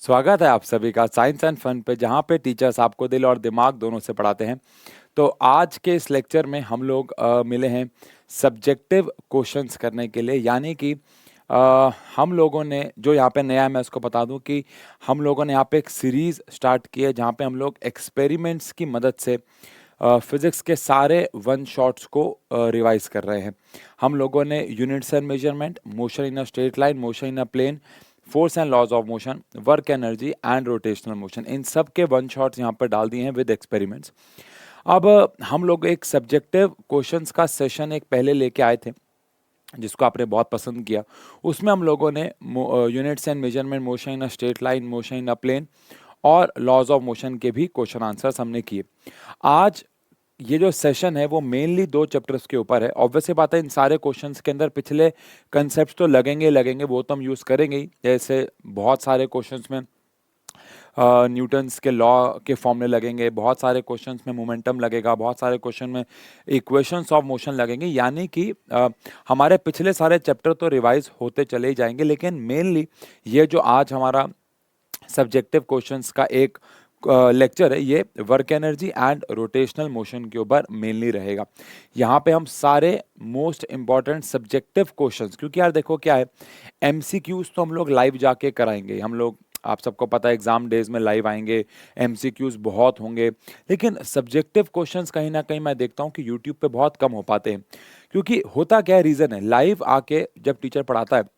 स्वागत है आप सभी का साइंस एंड फन पे, जहाँ पे टीचर्स आपको दिल और दिमाग दोनों से पढ़ाते हैं। तो आज के इस लेक्चर में हम लोग मिले हैं सब्जेक्टिव क्वेश्चंस करने के लिए, यानी कि हम लोगों ने जो यहाँ पे नया है, मैं उसको बता दूं कि हम लोगों ने यहाँ पे एक सीरीज स्टार्ट की है जहाँ पे हम लोग एक्सपेरिमेंट्स की मदद से फिजिक्स के सारे वन शॉट्स को रिवाइज कर रहे हैं। हम लोगों ने units and measurement, motion in a straight line, motion in a plane, force and laws of motion, work energy and rotational motion, इन सब के वन शॉट्स यहाँ पर डाल दिए हैं विद एक्सपेरिमेंट्स। अब हम लोग एक सब्जेक्टिव क्वेश्चंस का सेशन एक पहले लेके आए थे जिसको आपने बहुत पसंद किया। उसमें हम लोगों ने units and measurement, motion in a straight line, motion in a plane और लॉज ऑफ मोशन के भी क्वेश्चन आंसर्स हमने किए। आज ये जो सेशन है वो मेनली दो चैप्टर्स के ऊपर है। ऑब्वियस सी बात है, इन सारे क्वेश्चंस के अंदर पिछले कंसेप्ट तो लगेंगे लगेंगे, वो तो हम यूज़ करेंगे ही। जैसे बहुत सारे क्वेश्चंस में न्यूटन्स के लॉ के फॉर्मूले लगेंगे, बहुत सारे क्वेश्चंस में मोमेंटम लगेगा, बहुत सारे क्वेश्चन में इक्वेशंस ऑफ मोशन लगेंगे, यानी कि हमारे पिछले सारे चैप्टर तो रिवाइज होते चले ही जाएंगे। लेकिन मेनली ये जो आज हमारा सब्जेक्टिव क्वेश्चंस का एक लेक्चर है, ये work energy and rotational motion के ऊपर मेनली रहेगा। यहाँ पे हम सारे मोस्ट इंपॉर्टेंट सब्जेक्टिव क्वेश्चंस, क्योंकि यार देखो क्या है, एमसीक्यूज तो हम लोग लाइव जाके कराएंगे। हम लोग, आप सबको पता है, एग्जाम डेज में लाइव आएंगे, एमसीक्यूज बहुत होंगे। लेकिन सब्जेक्टिव क्वेश्चंस कहीं ना कहीं मैं देखता हूँ कि यूट्यूब पे बहुत कम हो पाते हैं। क्योंकि होता क्या है, रीज़न है, लाइव आके जब टीचर पढ़ाता है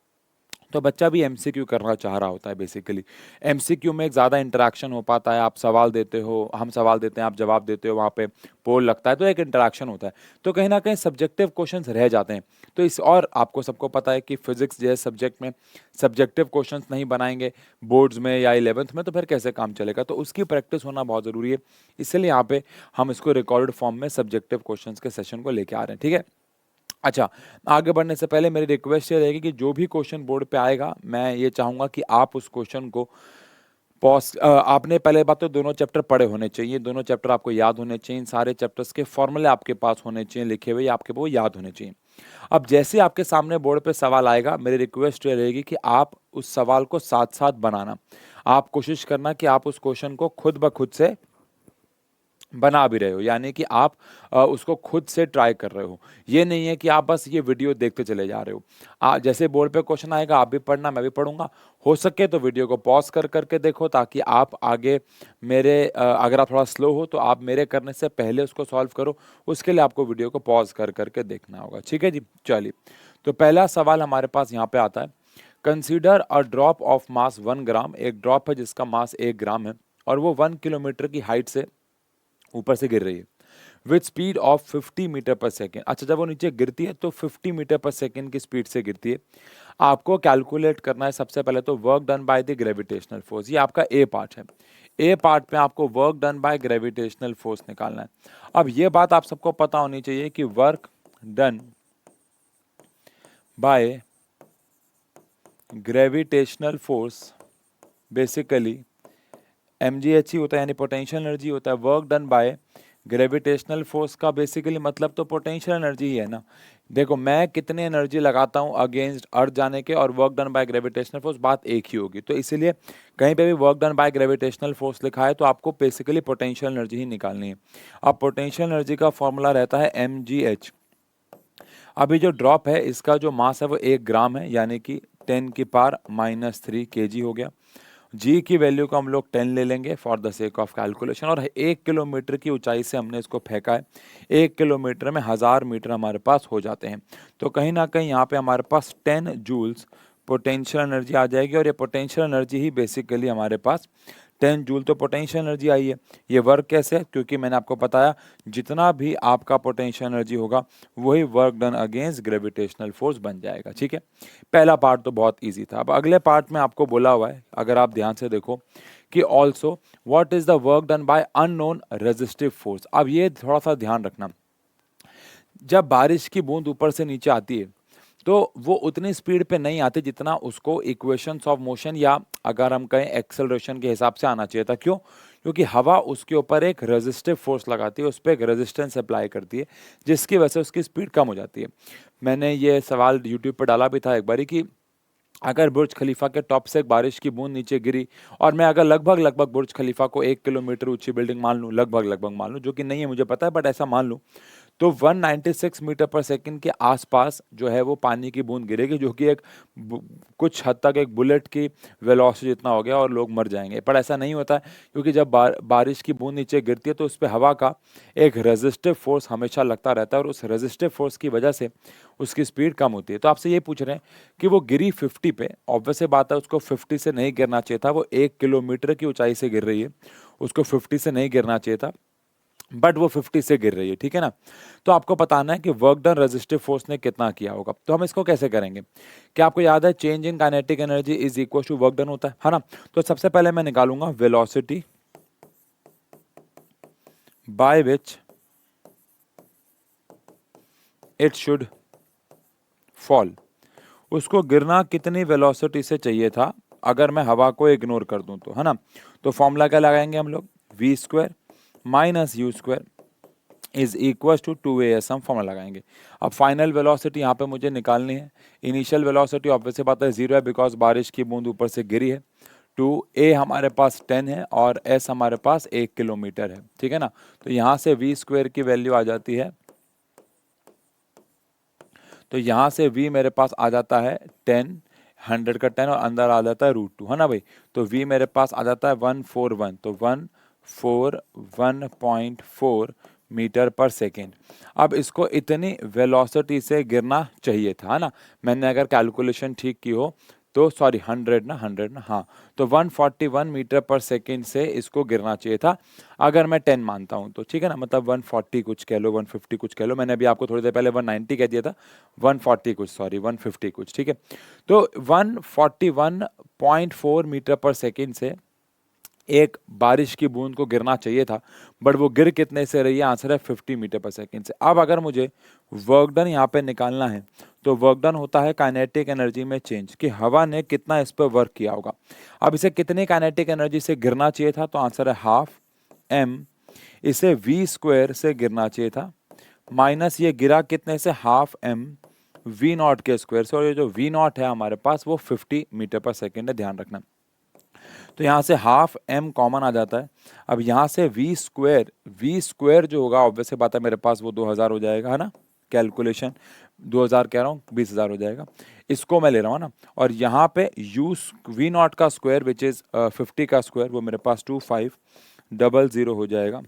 तो बच्चा भी एमसीक्यू करना चाह रहा होता है। बेसिकली एमसीक्यू में एक ज़्यादा इंटरेक्शन हो पाता है, आप सवाल देते हो, हम सवाल देते हैं, आप जवाब देते हो, वहाँ पे पोल लगता है, तो एक इंटरेक्शन होता है। तो कहीं ना कहीं सब्जेक्टिव क्वेश्चंस रह जाते हैं। तो इस, और आपको सबको पता है कि फिजिक्स जैसे सब्जेक्ट में सब्जेक्टिव क्वेश्चंस नहीं बनाएंगे बोर्ड्स में या 11th में, तो फिर कैसे काम चलेगा। तो उसकी प्रैक्टिस होना बहुत ज़रूरी है। इसलिए यहाँ पे हम इसको रिकॉर्डेड फॉर्म में सब्जेक्टिव क्वेश्चन के सेशन को लेके आ रहे हैं, ठीक है। अच्छा, आगे बढ़ने से पहले मेरी रिक्वेस्ट ये रहेगी कि जो भी क्वेश्चन बोर्ड पे आएगा, मैं ये चाहूंगा कि आप उस क्वेश्चन को पॉज, आपने पहले बात तो दोनों चैप्टर पढ़े होने चाहिए, दोनों चैप्टर आपको याद होने चाहिए, इन सारे चैप्टर्स के फॉर्मूले आपके पास होने चाहिए, लिखे हुए आपके वो याद होने चाहिए। अब जैसे आपके सामने बोर्ड पे सवाल आएगा, मेरी रिक्वेस्ट ये रहेगी कि आप उस सवाल को साथ साथ बनाना। आप कोशिश करना कि आप उस क्वेश्चन को खुद ब खुद से बना भी रहे हो, यानी कि आप उसको खुद से ट्राई कर रहे हो। ये नहीं है कि आप बस ये वीडियो देखते चले जा रहे हो। जैसे बोर्ड पे क्वेश्चन आएगा, आप भी पढ़ना, मैं भी पढ़ूंगा। हो सके तो वीडियो को पॉज कर करके देखो, ताकि आप आगे मेरे अगर आप थोड़ा स्लो हो तो आप मेरे करने से पहले उसको सॉल्व करो। उसके लिए आपको वीडियो को पॉज कर करके देखना होगा, ठीक है जी। चलिए, तो पहला सवाल हमारे पास यहाँ पे आता है। Consider a drop of mass 1 ग्राम। एक ड्रॉप है जिसका मास 1 ग्राम है और वो 1 किलोमीटर की हाइट से ऊपर से गिर रही है विथ स्पीड ऑफ 50 मीटर पर सेकेंड। अच्छा, जब वो नीचे गिरती है तो 50 मीटर पर सेकेंड की स्पीड से गिरती है। आपको कैलकुलेट करना है सबसे पहले तो work done by the gravitational force. ये आपका ए पार्ट है। ए पार्ट में आपको work done by gravitational force निकालना है। अब ये बात आप सबको पता होनी चाहिए कि work done by gravitational force basically mgh ही होता है, यानी पोटेंशियल एनर्जी होता है। Work done by gravitational force का बेसिकली मतलब तो पोटेंशियल एनर्जी ही है ना। देखो, मैं कितनी एनर्जी लगाता हूँ अगेंस्ट अर्थ जाने के और work done by gravitational force, बात एक ही होगी। तो इसीलिए कहीं पे भी work done by gravitational force लिखा है तो आपको बेसिकली पोटेंशियल एनर्जी ही निकालनी है। अब पोटेंशियल एनर्जी का फॉर्मूला रहता है mgh। अभी जो ड्रॉप है इसका जो मास है वो 1 ग्राम है, यानी कि 10⁻³ kg हो गया। जी की वैल्यू को हम लोग 10 ले लेंगे for the sake of calculation, और 1 किलोमीटर की ऊंचाई से हमने इसको फेंका है। 1 किलोमीटर में 1000 मीटर हमारे पास हो जाते हैं। तो कहीं ना कहीं यहाँ पे हमारे पास 10 जूल्स पोटेंशियल एनर्जी आ जाएगी, और ये पोटेंशियल एनर्जी ही बेसिकली हमारे पास 10 जूल तो पोटेंशियल एनर्जी आई है। ये वर्क कैसे है, क्योंकि मैंने आपको बताया जितना भी आपका पोटेंशियल एनर्जी होगा वही work done against gravitational force बन जाएगा, ठीक है। पहला पार्ट तो बहुत इजी था। अब अगले पार्ट में आपको बोला हुआ है, अगर आप ध्यान से देखो, कि also what is the work done bye unknown resistive force. अब ये थोड़ा सा ध्यान रखना, जब बारिश की बूंद ऊपर से नीचे आती है तो वो उतनी स्पीड पे नहीं आती जितना उसको इक्वेशंस ऑफ मोशन, या अगर हम कहें एक्सेलरेशन के हिसाब से आना चाहिए था। क्यों? क्योंकि हवा उसके ऊपर एक रेजिस्टिव फोर्स लगाती है, उस पर एक रेजिस्टेंस अप्लाई करती है, जिसकी वजह से उसकी स्पीड कम हो जाती है। मैंने ये सवाल यूट्यूब पर डाला भी था एक बारी कि अगर बुर्ज खलीफा के टॉप से एक बारिश की बूंद नीचे गिरी, और मैं अगर लगभग लगभग बुर्ज खलीफा को 1 किलोमीटर ऊंची बिल्डिंग मान लूँ, लगभग लगभग मान लूँ, जो कि नहीं है मुझे पता है, बट ऐसा मान लूँ, तो 196 मीटर पर सेकंड के आसपास जो है वो पानी की बूंद गिरेगी, जो कि एक कुछ हद तक एक बुलेट की वेलोसिटी जितना हो गया और लोग मर जाएंगे। पर ऐसा नहीं होता है, क्योंकि जब बारिश की बूंद नीचे गिरती है तो उस पर हवा का एक रेजिस्टिव फोर्स हमेशा लगता रहता है, और उस रेजिस्टिव फोर्स की वजह से उसकी स्पीड कम होती है। तो आपसे ये पूछ रहे हैं कि वो गिरी 50 पे, ऑब्वियस बात है उसको 50 से नहीं गिरना चाहिए था, वो 1 किलोमीटर की ऊंचाई से गिर रही है, उसको 50 से नहीं गिरना चाहिए था, बट वो 50 से गिर रही है, ठीक है ना। तो आपको बताना है कि वर्क डन रेजिस्टिव फोर्स ने कितना किया होगा। तो हम इसको कैसे करेंगे, क्या आपको याद है change in kinetic energy is equal to work done होता है ना। तो सबसे पहले मैं निकालूंगा velocity by which it should fall, उसको गिरना कितनी वेलोसिटी से चाहिए था अगर मैं हवा को इग्नोर कर दूं तो, है ना। तो फॉर्मूला क्या लगाएंगे हम लोग, v square minus u square is equal to 2as, हम फॉर्मूला लगाएंगे। अब फाइनल वेलोसिटी यहाँ पे मुझे निकालनी है। इनिशियल वेलोसिटी ऑब्वियस बात है 0 है, बिकॉज बारिश की बूंद ऊपर से गिरी है। 2a हमारे पास 10 है और s हमारे पास 1 किलोमीटर है, ठीक है ना। तो यहाँ से v स्क्वायर की वैल्यू आ जाती है, तो यहाँ से v मेरे पास आ जाता है 10, 100 का 10 और अंदर आ जाता है √2, है ना भाई। तो v मेरे पास आ जाता है 141, तो 141.4 मीटर पर सेकेंड। अब इसको इतनी वेलोसिटी से गिरना चाहिए था, है ना। मैंने अगर कैलकुलेशन ठीक की हो तो, सॉरी 100 ना, हाँ, तो 141 मीटर पर सेकेंड से इसको गिरना चाहिए था, अगर मैं 10 मानता हूं तो, ठीक है ना। मतलब 140 कुछ कह लो, 150 कुछ कह लो, मैंने अभी आपको थोड़ी देर पहले 190 कह दिया था, 140 कुछ, सॉरी 150 कुछ, ठीक है। तो 141.4 मीटर पर सेकेंड से एक बारिश की बूंद को गिरना चाहिए था, बट वो गिर कितने से रही है, आंसर है 50 मीटर पर सेकेंड से। अब अगर मुझे वर्क डन यहाँ पे निकालना है, तो वर्क डन होता है काइनेटिक एनर्जी में चेंज, कि हवा ने कितना इस पर वर्क किया होगा। अब इसे कितनी काइनेटिक एनर्जी से गिरना चाहिए था, तो आंसर है हाफ m, इसे v स्क्वायर से गिरना चाहिए था, माइनस ये गिरा कितने से, हाफ m v नॉट के स्क्वायर से, और ये जो v नॉट है हमारे पास वो 50 मीटर पर सेकेंड है, ध्यान रखना। तो यहाँ से हाफ m कॉमन आ जाता है। अब यहाँ से v स्क्वायर जो होगा ऑब्वियस बात है मेरे पास वो 2000 हो जाएगा, है ना। कैलकुलेशन 2000 कह रहा हूँ, 20,000 हो जाएगा, इसको मैं ले रहा हूँ ना। और यहाँ पे v नॉट का स्क्वायर विच इज 50 का स्क्वायर, वो मेरे पास 2500 हो जाएगा।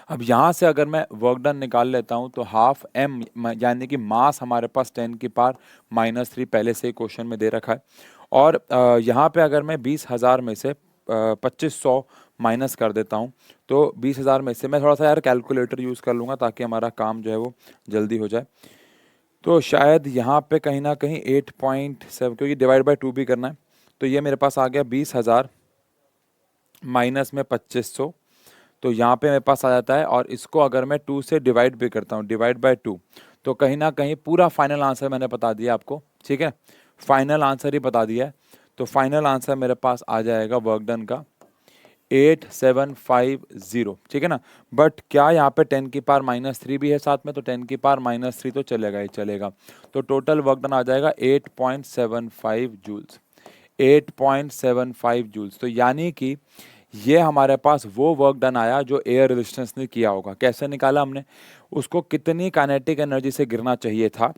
अब यहाँ से अगर मैं वर्क डन निकाल लेता हूँ, तो हाफ m यानी कि मास हमारे पास 10 की पावर -3 पहले से ही क्वेश्चन में दे रखा है। और यहाँ पे अगर मैं 20,000 में से 2500 माइनस कर देता हूँ, तो 20,000 में से मैं थोड़ा सा यार कैलकुलेटर यूज़ कर लूँगा ताकि हमारा काम जो है वो जल्दी हो जाए। तो शायद यहाँ पे कहीं ना कहीं 8.7, क्योंकि डिवाइड बाय 2 भी करना है, तो ये मेरे पास आ गया 20,000 माइनस में 2500, तो यहाँ पे मेरे पास आ जाता है। और इसको अगर मैं 2 से डिवाइड भी करता हूँ, डिवाइड बाय 2, तो कहीं ना कहीं पूरा फाइनल आंसर मैंने बता दिया आपको, ठीक है, फाइनल आंसर ही बता दिया है। तो फाइनल आंसर मेरे पास आ जाएगा वर्क डन का 8750, ठीक है ना। बट क्या यहाँ पे 10 की पावर -3 भी है साथ में, तो 10 की पावर -3 तो चलेगा ही चलेगा। तो टोटल वर्क डन आ जाएगा 8.75 जूल्स, 8.75 जूल्स। तो यानी कि ये हमारे पास वो वर्क डन आया जो एयर रेजिस्टेंस ने किया होगा। कैसे निकाला हमने, उसको कितनी काइनेटिक एनर्जी से गिरना चाहिए था,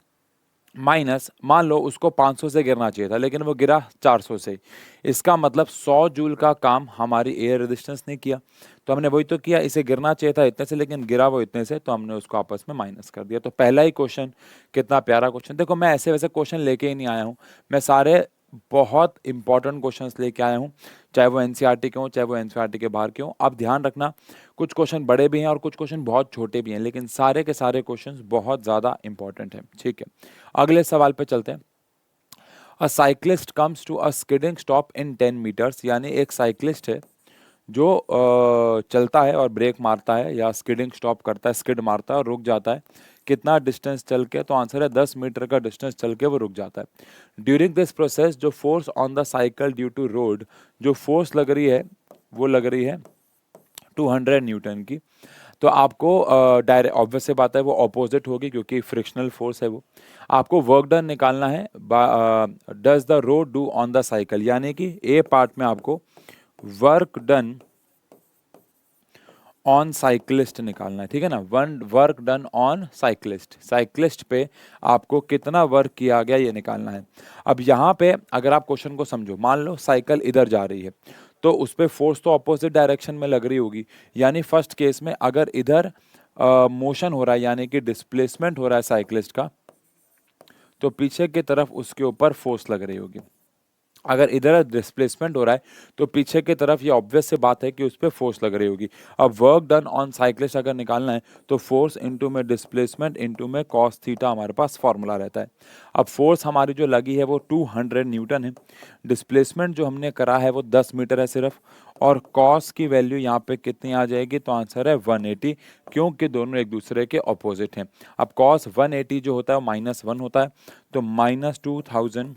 माइनस मान लो उसको 500 से गिरना चाहिए था लेकिन वो गिरा 400 से, इसका मतलब 100 जूल का काम हमारी एयर रेजिस्टेंस ने किया। तो हमने वही तो किया, इसे गिरना चाहिए था इतने से लेकिन गिरा वो इतने से, तो हमने उसको आपस में माइनस कर दिया। तो पहला ही क्वेश्चन कितना प्यारा क्वेश्चन। देखो मैं ऐसे वैसे क्वेश्चन लेके ही नहीं आया हूँ, मैं सारे बहुत इंपॉर्टेंट क्वेश्चंस लेके आया हूँ, चाहे वो एनसीईआरटी के हों चाहे वो एनसीईआरटी के बाहर के हों। अब ध्यान रखना, कुछ क्वेश्चन बड़े भी हैं और कुछ क्वेश्चन बहुत छोटे भी हैं, लेकिन सारे के सारे क्वेश्चंस बहुत ज़्यादा इंपॉर्टेंट हैं, ठीक है। अगले सवाल पे चलते हैं। A cyclist comes to a skidding stop in 10 meters, यानी एक साइक्लिस्ट है जो चलता है और ब्रेक मारता है या स्किडिंग स्टॉप करता है, स्किड मारता है और रुक जाता है। कितना डिस्टेंस चल के, तो आंसर है 10 मीटर का डिस्टेंस चल के वो रुक जाता है। ड्यूरिंग दिस प्रोसेस जो force on the cycle due to road, जो फोर्स लग रही है वो लग रही है 200 न्यूटन की। तो तो आपको डायरेक्ट ऑब्वियस से बात है वो ऑपोजिट होगी क्योंकि फ्रिक्शनल फोर्स है वो। आपको वर्क डन निकालना है, does the road do on the cycle, यानी कि ए पार्ट में आपको वर्क डन ऑन साइक्लिस्ट निकालना है, ठीक है ना। One work done on cyclist, cyclist पे आपको कितना वर्क किया गया ये निकालना है। अब यहाँ पे अगर आप क्वेश्चन को समझो, मान लो साइकिल इधर जा रही है तो उस पर फोर्स तो अपोजिट डायरेक्शन में लग रही होगी, यानी फर्स्ट केस में अगर इधर मोशन हो रहा है यानी कि डिस्प्लेसमेंट हो रहा है साइक्लिस्ट का, तो पीछे की तरफ उसके ऊपर फोर्स लग रही होगी। अगर इधर डिस्प्लेसमेंट हो रहा है तो पीछे की तरफ ये ऑब्वियस से बात है कि उस पर फोर्स लग रही होगी। अब वर्क डन ऑन साइक्लिस्ट अगर निकालना है तो फोर्स इनटू में डिस्प्लेसमेंट इनटू में कॉस थीटा हमारे पास फॉर्मूला रहता है। अब फोर्स हमारी जो लगी है वो 200 न्यूटन है, डिस्प्लेसमेंट जो हमने करा है वो 10 मीटर है सिर्फ, और कॉस की वैल्यू यहाँ पे कितनी आ जाएगी, तो आंसर है 180, क्योंकि दोनों एक दूसरे के ऑपोजिट हैं। अब कॉस 180 जो होता है वो -1 होता है, तो -2000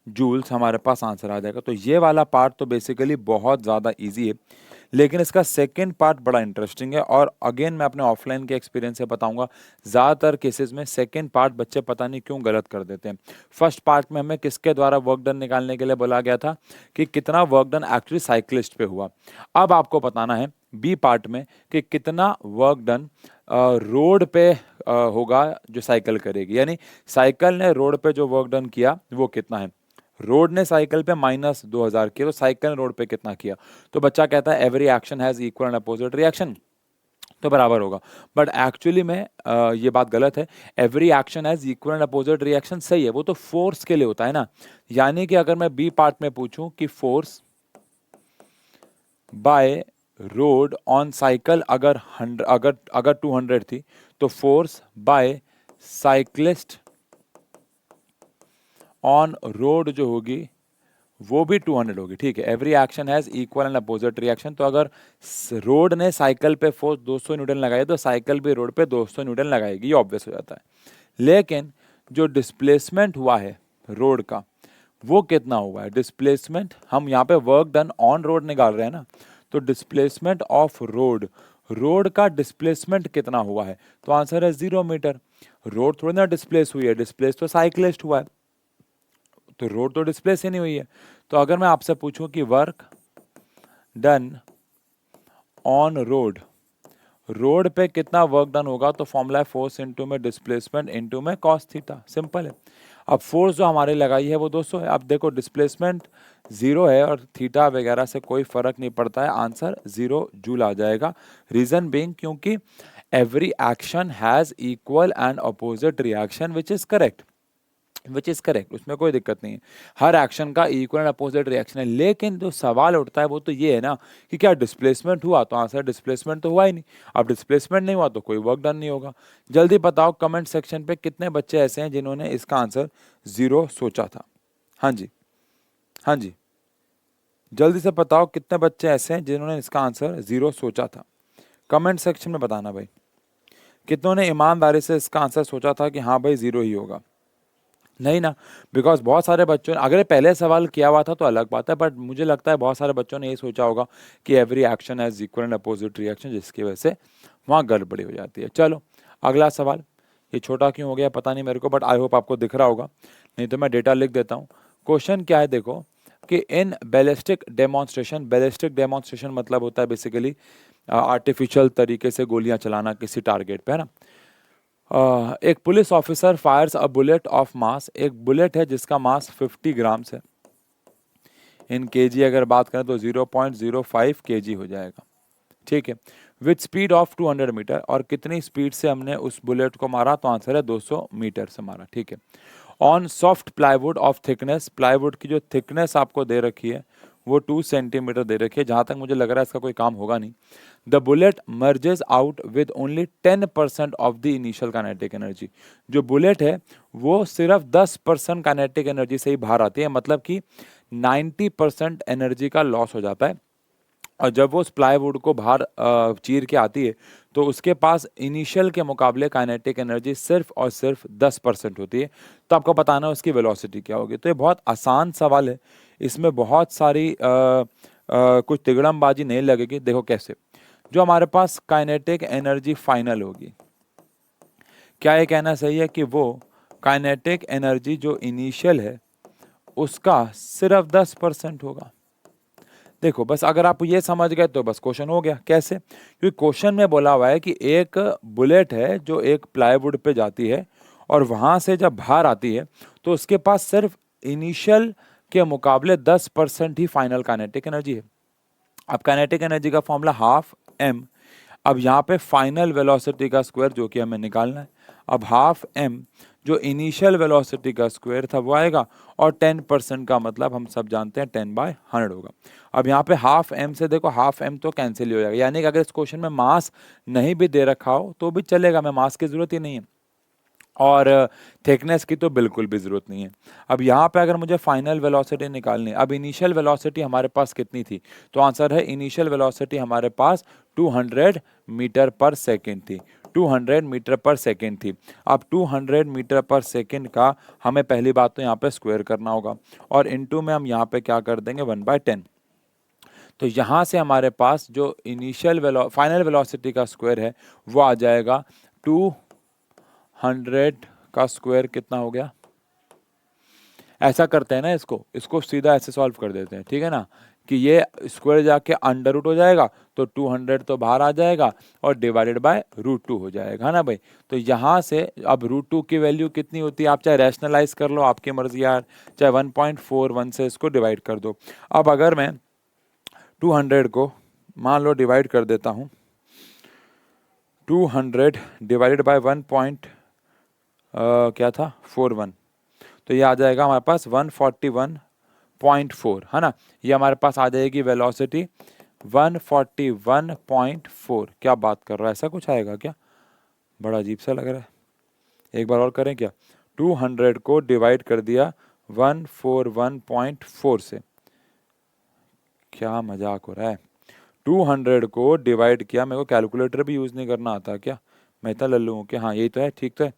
जूल्स हमारे पास आंसर आ जाएगा। तो ये वाला पार्ट तो बेसिकली बहुत ज़्यादा इजी है, लेकिन इसका सेकंड पार्ट बड़ा इंटरेस्टिंग है। और अगेन मैं अपने ऑफलाइन के एक्सपीरियंस से बताऊंगा, ज़्यादातर केसेस में सेकंड पार्ट बच्चे पता नहीं क्यों गलत कर देते हैं। फर्स्ट पार्ट में हमें किसके द्वारा वर्क डन निकालने के लिए बोला गया था कि कितना वर्क डन एक्चुअली साइक्लिस्ट पे हुआ। अब आपको बताना है बी पार्ट में कि कितना वर्क डन रोड पे होगा जो साइकिल करेगी, यानी साइकिल ने रोड पे जो वर्क डन किया वो कितना है। रोड ने साइकिल पे -2000 किया, तो साइकिल ने रोड पे कितना किया। तो बच्चा कहता है every action has equal and opposite reaction, तो बराबर होगा। बट एक्चुअली में ये बात गलत है। Every action has equal and opposite reaction सही है, वो तो फोर्स के लिए होता है ना। यानी कि अगर मैं बी पार्ट में पूछूं कि force by road on cycle अगर 200 थी, तो force by cyclist on road जो होगी वो भी 200 होगी, ठीक है। Every action has equal and opposite reaction, तो अगर रोड ने साइकिल पे फोर्स 200 न्यूटन लगाई तो साइकिल भी रोड पे 200 न्यूटन लगाएगी, ये ऑब्वियस हो जाता है। लेकिन जो डिस्प्लेसमेंट हुआ है रोड का वो कितना हुआ है, डिस्प्लेसमेंट हम यहाँ पे वर्क डन ऑन रोड निकाल रहे हैं ना, तो डिस्प्लेसमेंट ऑफ रोड, रोड का डिस्प्लेसमेंट कितना हुआ है, तो आंसर है 0 मीटर। रोड थोड़ी ना डिस्प्लेस हुई है, डिस्प्लेस तो साइक्लिस्ट हुआ है, तो रोड तो डिस्प्लेस ही नहीं हुई है। तो अगर मैं आपसे पूछूं कि work done on road, road पे कितना वर्क डन होगा, तो फॉर्मूला है फोर्स इनटू में डिस्प्लेसमेंट इनटू में कॉस थीटा, सिंपल है। अब फोर्स जो हमारी लगाई है वो 200 है। अब देखो डिस्प्लेसमेंट 0 है और थीटा वगैरह से कोई फर्क नहीं पड़ता है, आंसर 0 जूल आ जाएगा। रीजन बीइंग क्योंकि every action has equal and opposite reaction which is correct, उसमें कोई दिक्कत नहीं है। हर एक्शन का इक्वल एंड अपोजिट रिएक्शन है। लेकिन जो सवाल उठता है वो तो ये है ना कि क्या डिस्प्लेसमेंट हुआ, तो आंसर डिस्प्लेसमेंट तो हुआ ही नहीं। अब डिस्प्लेसमेंट नहीं हुआ तो कोई वर्क डन नहीं होगा। जल्दी बताओ कमेंट सेक्शन पे कितने बच्चे ऐसे हैं जिन्होंने इसका आंसर 0 सोचा था। हाँ जी, हाँ जी, जल्दी से बताओ कितने बच्चे ऐसे हैं जिन्होंने इसका आंसर 0 सोचा था। कमेंट सेक्शन में बताना भाई, कितनों ने ईमानदारी से इसका आंसर सोचा था कि हाँ भाई 0 ही होगा। नहीं ना, बिकॉज बहुत सारे बच्चों ने, अगर पहले सवाल किया हुआ था तो अलग बात है, बट मुझे लगता है बहुत सारे बच्चों ने ये सोचा होगा कि every action has equal and opposite reaction, जिसकी वजह से वहाँ गड़बड़ी हो जाती है। चलो अगला सवाल, ये छोटा क्यों हो गया पता नहीं मेरे को, बट आई होप आपको दिख रहा होगा, नहीं तो मैं डेटा लिख देता हूँ। क्वेश्चन क्या है देखो कि इन बैलिस्टिक डेमोन्स्ट्रेशन मतलब होता है बेसिकली आर्टिफिशियल तरीके से गोलियां चलाना किसी टारगेट पे, है ना। एक police officer Fyers a bullet of mass, एक बुलेट है जिसका मास 50 ग्राम्स है। इन केजी अगर बात करें तो 0.05 केजी हो जाएगा, ठीक है। विथ स्पीड ऑफ 200 मीटर, और कितनी स्पीड से हमने उस बुलेट को मारा, तो आंसर है 200 मीटर से मारा, ठीक है। On soft plywood of thickness, plywood की जो थिकनेस आपको दे रखी है वो 2 सेंटीमीटर दे रखी है। जहाँ तक मुझे लग रहा है इसका कोई काम होगा नहीं। The bullet merges out with only 10% of the initial kinetic energy, जो बुलेट है वो सिर्फ 10% काइनेटिक एनर्जी से ही बाहर आती है, मतलब कि 90% एनर्जी का लॉस हो जाता है। और जब वो उस प्लाईवुड को बाहर चीर के आती है तो उसके पास इनिशियल के मुकाबले काइनेटिक एनर्जी सिर्फ और सिर्फ 10% होती है। तो आपको बताना है उसकी वेलोसिटी क्या होगी। तो ये बहुत आसान सवाल है, इसमें बहुत सारी कुछ तिगड़मबाजी नहीं लगेगी। देखो कैसे, जो हमारे पास काइनेटिक एनर्जी फाइनल होगी, क्या ये कहना सही है कि वो काइनेटिक एनर्जी जो इनिशियल है उसका सिर्फ 10% होगा? देखो बस अगर आप ये समझ गए तो बस क्वेश्चन हो गया। कैसे? क्योंकि क्वेश्चन में बोला हुआ है कि एक बुलेट है जो एक प्लाईवुड पे जाती है और वहां से जब बाहर आती है तो उसके पास सिर्फ इनिशियल के मुकाबले 10% ही फाइनल काइनेटिक एनर्जी है। अब काइनेटिक एनर्जी का फॉर्मूला हाफ एम, अब यहाँ पे फाइनल वेलोसिटी का स्क्वायर जो कि हमें निकालना है। अब हाफ एम जो इनिशियल वेलोसिटी का स्क्वायर था वो आएगा, और 10% का मतलब हम सब जानते हैं 10/100 होगा। अब यहाँ पे हाफ एम से देखो हाफ एम तो कैंसिल हो जाएगा, यानी कि अगर इस क्वेश्चन में मास नहीं भी दे रखा हो तो भी चलेगा, मैं मास की जरूरत ही नहीं है, और थिकनेस की तो बिल्कुल भी ज़रूरत नहीं है। अब यहाँ पे अगर मुझे फाइनल वेलोसिटी निकालनी है, अब इनिशियल वेलोसिटी हमारे पास कितनी थी? तो आंसर है इनिशियल वेलोसिटी हमारे पास 200 मीटर पर सेकेंड थी, 200 मीटर पर सेकेंड थी। अब 200 मीटर पर सेकेंड का हमें पहली बात तो यहाँ पे स्क्वायर करना होगा, और इनटू में हम यहाँ पे क्या कर देंगे 1/10। तो यहाँ से हमारे पास जो इनिशियल फाइनल वेलोसिटी का स्क्वायर है वो आ जाएगा 200 का स्क्वायर कितना हो गया? ऐसा करते हैं ना, इसको सीधा ऐसे सॉल्व कर देते हैं, ठीक है ना, कि ये स्क्वायर जाके अंडर रूट हो जाएगा तो 200 तो बाहर आ जाएगा और डिवाइडेड बाय √2 हो जाएगा, है ना भाई। तो यहाँ से अब √2 की वैल्यू कितनी होती है, आप चाहे रैशनलाइज कर लो, आपकी मर्जी यार, चाहे 1.41 से इसको डिवाइड कर दो। अब अगर मैं 200 को मान लो डिवाइड कर देता हूँ, 200 डिवाइडेड बाय 41, तो ये आ जाएगा हमारे पास 141.4, है ना। ये हमारे पास आ जाएगी वेलोसिटी 141.4। क्या बात कर रहा है, ऐसा कुछ आएगा क्या? बड़ा अजीब सा लग रहा है, एक बार और करें क्या? 200 को डिवाइड कर दिया 141.4 से, क्या मजाक हो रहा है? 200 को डिवाइड किया, मेरे को कैलकुलेटर भी यूज़ नहीं करना आता क्या? मैं इतना लल्लू हूँ कि हाँ यही तो है, ठीक तो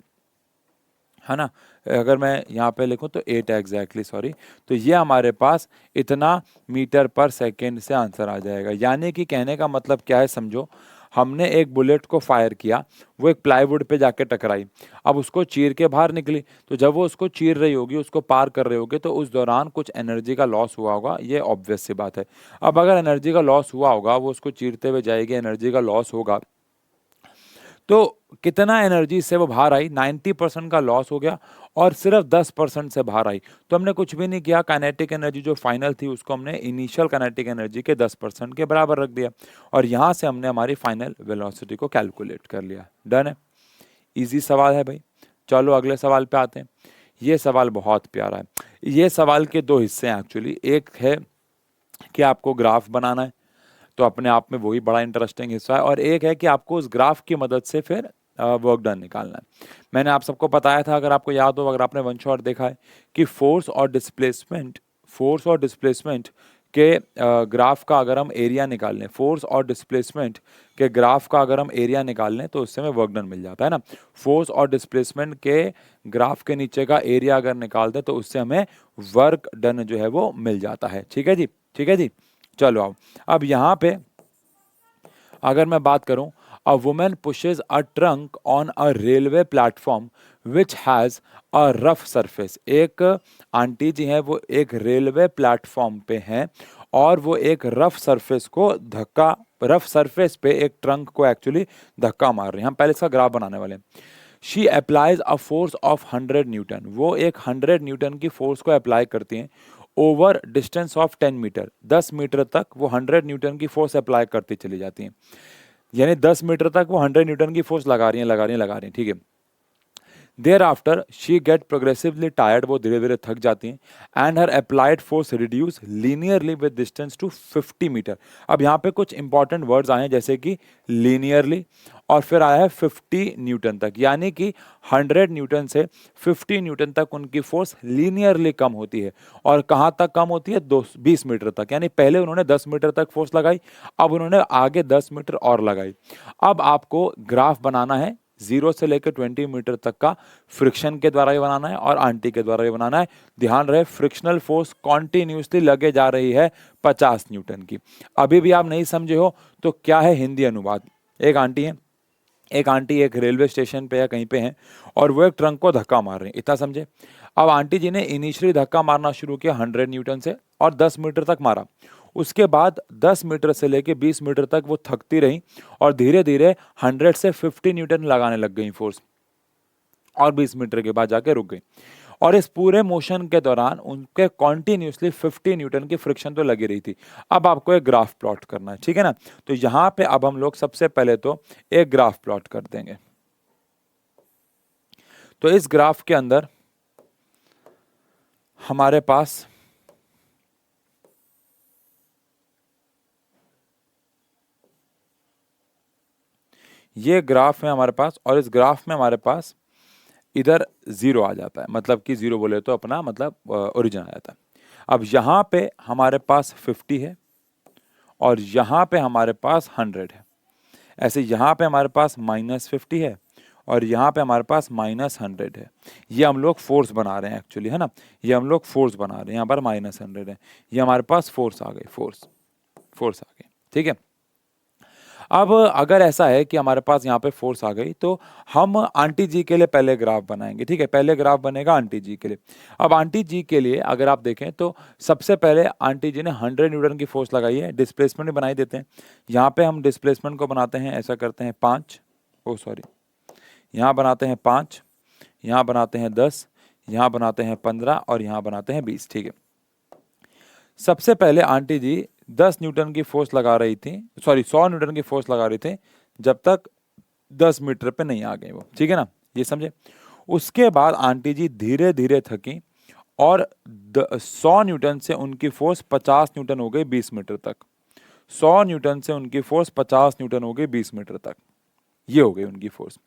है ना। अगर मैं यहाँ पे लिखूँ तो 8 एग्जैक्टली, सॉरी, तो ये हमारे पास इतना मीटर पर सेकेंड से आंसर आ जाएगा। यानी कि कहने का मतलब क्या है, समझो, हमने एक बुलेट को फायर किया, वो एक प्लाईवुड पे जाके टकराई, अब उसको चीर के बाहर निकली, तो जब वो उसको चीर रही होगी, उसको पार कर रहे होगे, तो उस दौरान कुछ एनर्जी का लॉस हुआ होगा, ये ऑब्वियस सी बात है। अब अगर एनर्जी का लॉस हुआ होगा, वो उसको चीरते हुए जाएगी, एनर्जी का लॉस होगा, तो कितना एनर्जी से वो बाहर आई? 90% का लॉस हो गया और सिर्फ 10% से बाहर आई। तो हमने कुछ भी नहीं किया, काइनेटिक एनर्जी जो फाइनल थी उसको हमने इनिशियल काइनेटिक एनर्जी के 10% के बराबर रख दिया, और यहाँ से हमने हमारी फाइनल वेलोसिटी को कैलकुलेट कर लिया। डन है, इजी सवाल है भाई। चलो अगले सवाल पे आते हैं। ये सवाल बहुत प्यारा है। ये सवाल के दो हिस्से हैं एक्चुअली। एक है कि आपको ग्राफ बनाना है, तो अपने आप में वही बड़ा इंटरेस्टिंग हिस्सा है, और एक है कि आपको उस ग्राफ की मदद से फिर वर्क डन निकालना है। मैंने आप सबको बताया था, अगर आपको याद हो, अगर आपने वन शॉट देखा है, कि फोर्स और डिस्प्लेसमेंट के ग्राफ का अगर हम एरिया निकाल लें, फोर्स और डिस्प्लेसमेंट के ग्राफ का अगर हम एरिया निकाल लें तो उससे हमें वर्क डन मिल जाता है ना। फोर्स और डिस्प्लेसमेंट के ग्राफ के नीचे का एरिया अगर निकाल दें तो उससे हमें वर्क डन जो है वो मिल जाता है। ठीक है जी, ठीक है जी। चलो आओ, अब यहाँ पे अगर मैं बात करूं, a women pushes a trunk on a railway platform which has a rough surface. एक आंटी जी हैं, वो एक रेलवे प्लेटफॉर्म पे हैं और वो एक रफ सरफेस को रफ सरफेस पे एक ट्रंक को एक्चुअली धक्का मार रही हैं। हम पहले इसका ग्राफ बनाने वाले हैं। She applies a force of 100 Newton, वो एक 100 न्यूटन की फोर्स को अप्लाई करती हैं over distance of 10 meter, 10 meter तक वो 100 न्यूटन की फोर्स अप्लाई करती चली जाती हैं। यानी 10 मीटर तक वो 100 न्यूटन की फोर्स लगा रही हैं, ठीक है। Thereafter she get progressively tired, वो धीरे धीरे थक जाती हैं, and her applied force reduce linearly with distance to 50 meter. अब यहाँ पे कुछ इंपॉर्टेंट वर्ड्स आए हैं, जैसे कि लीनियरली, और फिर आया है 50 न्यूटन तक, यानी कि 100 न्यूटन से 50 न्यूटन तक उनकी फोर्स लीनियरली कम होती है। और कहाँ तक कम होती है? 20 मीटर तक। यानी पहले उन्होंने 10 मीटर तक फोर्स लगाई, अब उन्होंने आगे 10 मीटर और लगाई। अब आपको ग्राफ बनाना है 0 से लेकर 20 मीटर तक का फ्रिक्शन के द्वारा ही बनाना है और आंटी के द्वारा ही बनाना है। ध्यान रहे फ्रिक्शनल फोर्स कॉन्टिन्यूसली लगे जा रही है 50 न्यूटन की। अभी भी आप नहीं समझे हो तो क्या है हिंदी अनुवाद। एक आंटी है, एक आंटी एक रेलवे स्टेशन पे या कहीं पे है और वो एक ट्रक को धक्का मार रही है, इतना समझे। अब आंटी जी ने इनिशियली धक्का मारना शुरू किया 100 न्यूटन से और 10 मीटर तक मारा। उसके बाद 10 मीटर से लेके 20 मीटर तक वो थकती रही और धीरे धीरे 100 से 50 न्यूटन लगाने लग गई फोर्स और 20 मीटर के बाद जाके रुक गई। और इस पूरे मोशन के दौरान उनके कॉन्टिन्यूसली 50 न्यूटन की फ्रिक्शन तो लगी रही थी। अब आपको एक ग्राफ प्लॉट करना है, ठीक है ना। तो यहां पे अब हम लोग सबसे पहले तो एक ग्राफ प्लॉट कर देंगे। तो इस ग्राफ के अंदर हमारे पास ये ग्राफ है हमारे पास और इस ग्राफ में हमारे पास इधर 0 आ जाता है, मतलब कि 0 बोले तो अपना मतलब ओरिजिन आ जाता है। अब यहां पे हमारे पास 50 है और यहां पे हमारे पास 100 है। ऐसे यहां पे हमारे पास -50 है और यहाँ पे हमारे पास -100 है। ये हम लोग फोर्स बना रहे हैं एक्चुअली, है ना। ये हम लोग फोर्स बना रहे हैं, यहाँ पर -100 है। ये हमारे पास फोर्स आ गई, फोर्स आ गई, ठीक है। अब अगर ऐसा है कि हमारे पास यहाँ पे फोर्स आ गई तो हम आंटी जी के लिए पहले ग्राफ बनाएंगे, ठीक है। पहले ग्राफ बनेगा आंटी जी के लिए। अब आंटी जी के लिए अगर आप देखें तो सबसे पहले आंटी जी ने 100 न्यूटन की फोर्स लगाई है। डिस्प्लेसमेंट भी बनाई देते हैं। यहाँ पे हम डिस्प्लेसमेंट को बनाते हैं, ऐसा करते हैं 5, यहाँ बनाते हैं 5, यहाँ बनाते हैं 10, यहाँ बनाते हैं 15 और यहाँ बनाते हैं 20, ठीक है। सबसे पहले आंटी जी 10 न्यूटन की फोर्स लगा रही थी, 100 न्यूटन की फोर्स लगा रही थी जब तक 10 मीटर पे नहीं आ गए वो, ठीक है ना, ये समझे। उसके बाद आंटी जी धीरे धीरे थकी और 100 न्यूटन से उनकी फोर्स 50 न्यूटन हो गई 20 मीटर तक। 100 न्यूटन से उनकी फोर्स 50 न्यूटन हो गई 20 मीटर तक, ये हो गई उनकी फोर्स।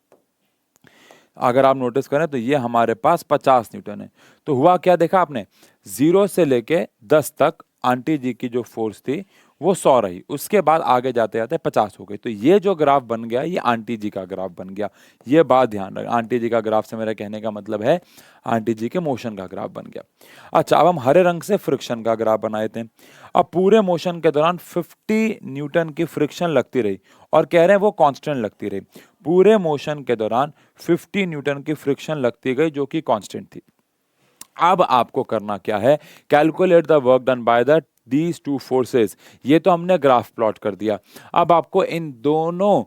अगर आप नोटिस करें तो ये हमारे पास 50 न्यूटन है। तो हुआ क्या देखा आपने, 0 से लेके 10 तक आंटी जी की जो फोर्स थी वो 100 रही, उसके बाद आगे जाते जाते 50 हो गई। तो ये जो ग्राफ बन गया ये आंटी जी का ग्राफ बन गया। ये बात ध्यान रखें, आंटी जी का ग्राफ से मेरा कहने का मतलब है आंटी जी के मोशन का ग्राफ बन गया। अच्छा, अब हम हरे रंग से फ्रिक्शन का ग्राफ बनाए थे। अब पूरे मोशन के दौरान 50 न्यूटन की फ्रिक्शन लगती रही और कह रहे हैं वो कांस्टेंट लगती रही। पूरे मोशन के दौरान 50 न्यूटन की फ्रिक्शन लगती गई जो कि कांस्टेंट थी। अब आपको करना क्या है, calculate the work done by the these two forces. ये तो हमने ग्राफ प्लॉट कर दिया। अब आपको इन दोनों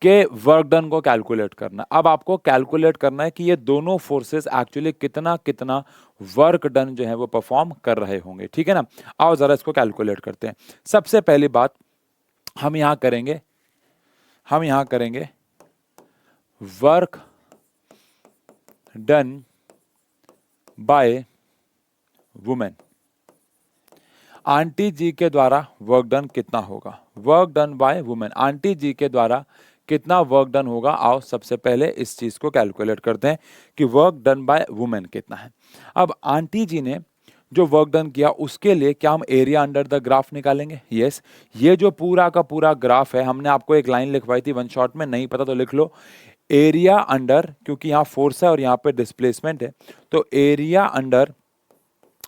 के वर्क डन को कैलकुलेट करना। अब आपको कैलकुलेट करना है कि ये दोनों फोर्सेस एक्चुअली कितना कितना वर्क डन जो है वो परफॉर्म कर रहे होंगे, ठीक है ना। आओ जरा इसको कैलकुलेट करते हैं। सबसे पहली बात हम यहां करेंगे work done by women. Aunty ji के द्वारा वर्क डन कितना होगा, work done by women, aunty ji के द्वारा कितना वर्क डन होगा। आओ सबसे पहले इस चीज को कैलकुलेट करते हैं कि वर्क डन बाय वुमेन कितना है। अब आंटी जी ने जो वर्क डन किया उसके लिए क्या हम एरिया अंडर द ग्राफ निकालेंगे। यस, ये जो पूरा का पूरा ग्राफ है, हमने आपको एक लाइन लिखवाई थी वन शॉट में, नहीं पता तो लिख लो, एरिया अंडर, क्योंकि यहाँ फोर्स है और यहाँ पे डिस्प्लेसमेंट है, तो area under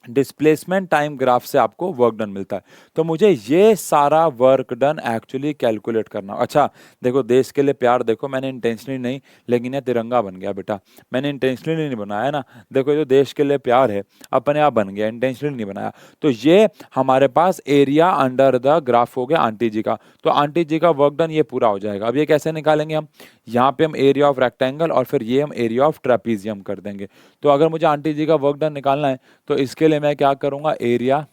displacement time graph से आपको वर्क डन मिलता है। तो मुझे ये सारा वर्क डन एक्चुअली कैलकुलेट करना। अच्छा देखो, देश के लिए प्यार देखो, मैंने इंटेंशनली नहीं, लेकिन ये तिरंगा बन गया बेटा, मैंने इंटेंशनली नहीं बनाया ना। देखो जो देश के लिए प्यार है अपने आप बन गया, इंटेंशनली नहीं बनाया। तो ये हमारे पास एरिया अंडर द ग्राफ हो गया आंटी जी का। तो आंटी जी का वर्क डन ये पूरा हो जाएगा। अब ये कैसे निकालेंगे हम, यहाँ पे हम एरिया ऑफ रेक्टेंगल और फिर ये हम एरिया ऑफ ट्रेपीजियम कर देंगे। तो अगर मुझे आंटी जी का वर्क डन निकालना है तो इसके लिए मैं क्या करूंगा, एरिया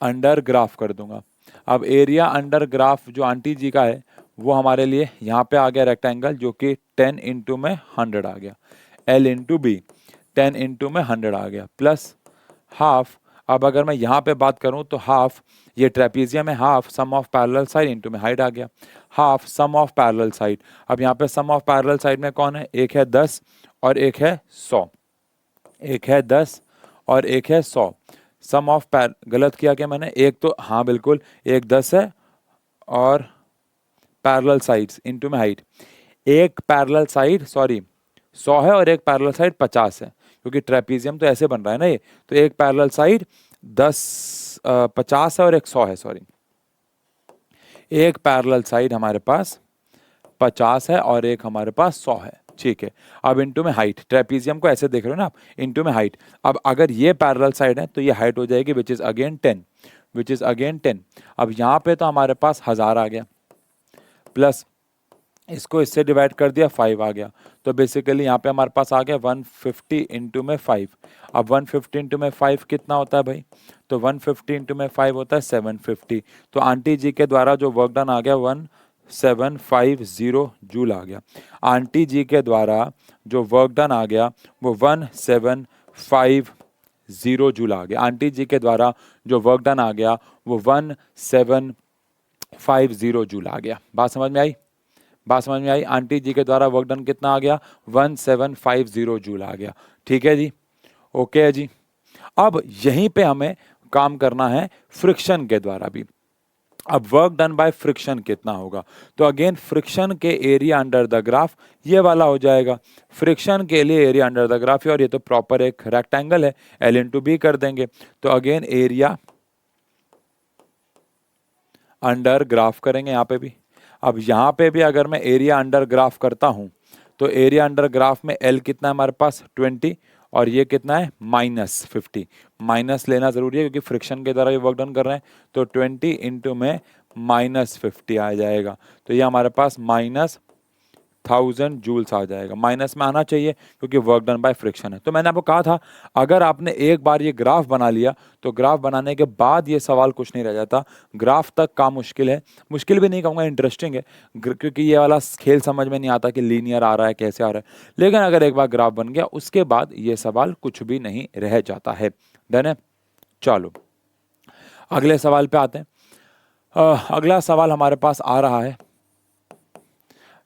अंडर ग्राफ कर दूंगा। अब एरिया अंडर ग्राफ जो आंटी जी का है वो हमारे लिए यहाँ पे आ गया रेक्टेंगल, जो कि 10 इंटू में 100 आ गया, L इंटू बी, 10 इंटू में 100 आ गया, प्लस हाफ। अब अगर मैं यहाँ पे बात करूँ तो हाफ, ये ट्रेपीजियम है, half sum of parallel side into में हाइट आ गया, half sum of parallel side. अब यहाँ पे सम ऑफ पैरेलल साइड में कौन है, एक है 10 और एक है 100, एक है 10 और एक है 100। सम ऑफ गलत किया क्या मैंने, एक तो हाँ बिल्कुल, एक 10 है और पैरेलल साइड्स इनटू में हाइट। एक पैरेलल साइड 100 है और एक पैरेलल साइड 50 है, क्योंकि ट्रेपीजियम तो ऐसे बन रहा है ना ये। तो एक पैरेलल साइड 50 है और एक 100 है, एक पैरेलल साइड हमारे पास 50 है और एक हमारे पास 100 है, ठीक है। अब इनटू में हाइट, ट्रेपीजियम को ऐसे देख रहे हो ना आप, इनटू में हाइट। अब अगर ये पैरेलल साइड है तो ये हाइट हो जाएगी विच इज अगेन 10। अब यहाँ पे तो हमारे पास 1000 आ गया, प्लस इसको इससे डिवाइड कर दिया 5 आ गया। तो बेसिकली यहाँ पे हमारे पास आ गया 150 इंटू में 5। अब 150 इंटू में 5 कितना होता है भाई? तो 150 इंटू में 5 होता है 750। तो आंटी जी के द्वारा जो वर्क डन आ गया 1750 जूल आ गया। आंटी जी के द्वारा जो वर्क डन आ गया वो 1750 जूल आ गया। आंटी जी के द्वारा जो वर्क डन आ गया वो 1750 जूल आ गया। बात समझ में आई? आंटी जी के द्वारा वर्क डन कितना आ गया? 1750 जूल आ गया। ठीक है जी, ओके है जी। अब यहीं पे हमें काम करना है फ्रिक्शन के द्वारा भी। अब वर्क डन बाय फ्रिक्शन कितना होगा? तो अगेन फ्रिक्शन के एरिया अंडर द ग्राफ ये वाला हो जाएगा। फ्रिक्शन के लिए एरिया अंडर द ग्राफ, और ये तो प्रॉपर एक रेक्टेंगल है, L इंटू बी कर देंगे। तो अगेन एरिया अंडर ग्राफ करेंगे यहाँ पे भी। अब यहाँ पे भी अगर मैं एरिया अंडर ग्राफ करता हूँ तो एरिया अंडर ग्राफ में L कितना है हमारे पास? 20, और ये कितना है? -50। माइनस लेना जरूरी है क्योंकि फ्रिक्शन के द्वारा ये वर्क डन कर रहे हैं। तो 20 इंटू में -50 आ जाएगा। तो ये हमारे पास -1000 जूल्स आ जाएगा। माइनस में आना चाहिए क्योंकि वर्क डन बाय फ्रिक्शन है। तो मैंने आपको कहा था अगर आपने एक बार ये ग्राफ बना लिया तो ग्राफ बनाने के बाद ये सवाल कुछ नहीं रह जाता। ग्राफ तक काम मुश्किल है, मुश्किल भी नहीं कहूँगा, इंटरेस्टिंग है, क्योंकि ये वाला खेल समझ में नहीं आता कि लीनियर आ रहा है कैसे आ रहा है। लेकिन अगर एक बार ग्राफ बन गया उसके बाद ये सवाल कुछ भी नहीं रह जाता है। डन है? चलो अगले सवाल पे आते हैं। अगला सवाल हमारे पास आ रहा है,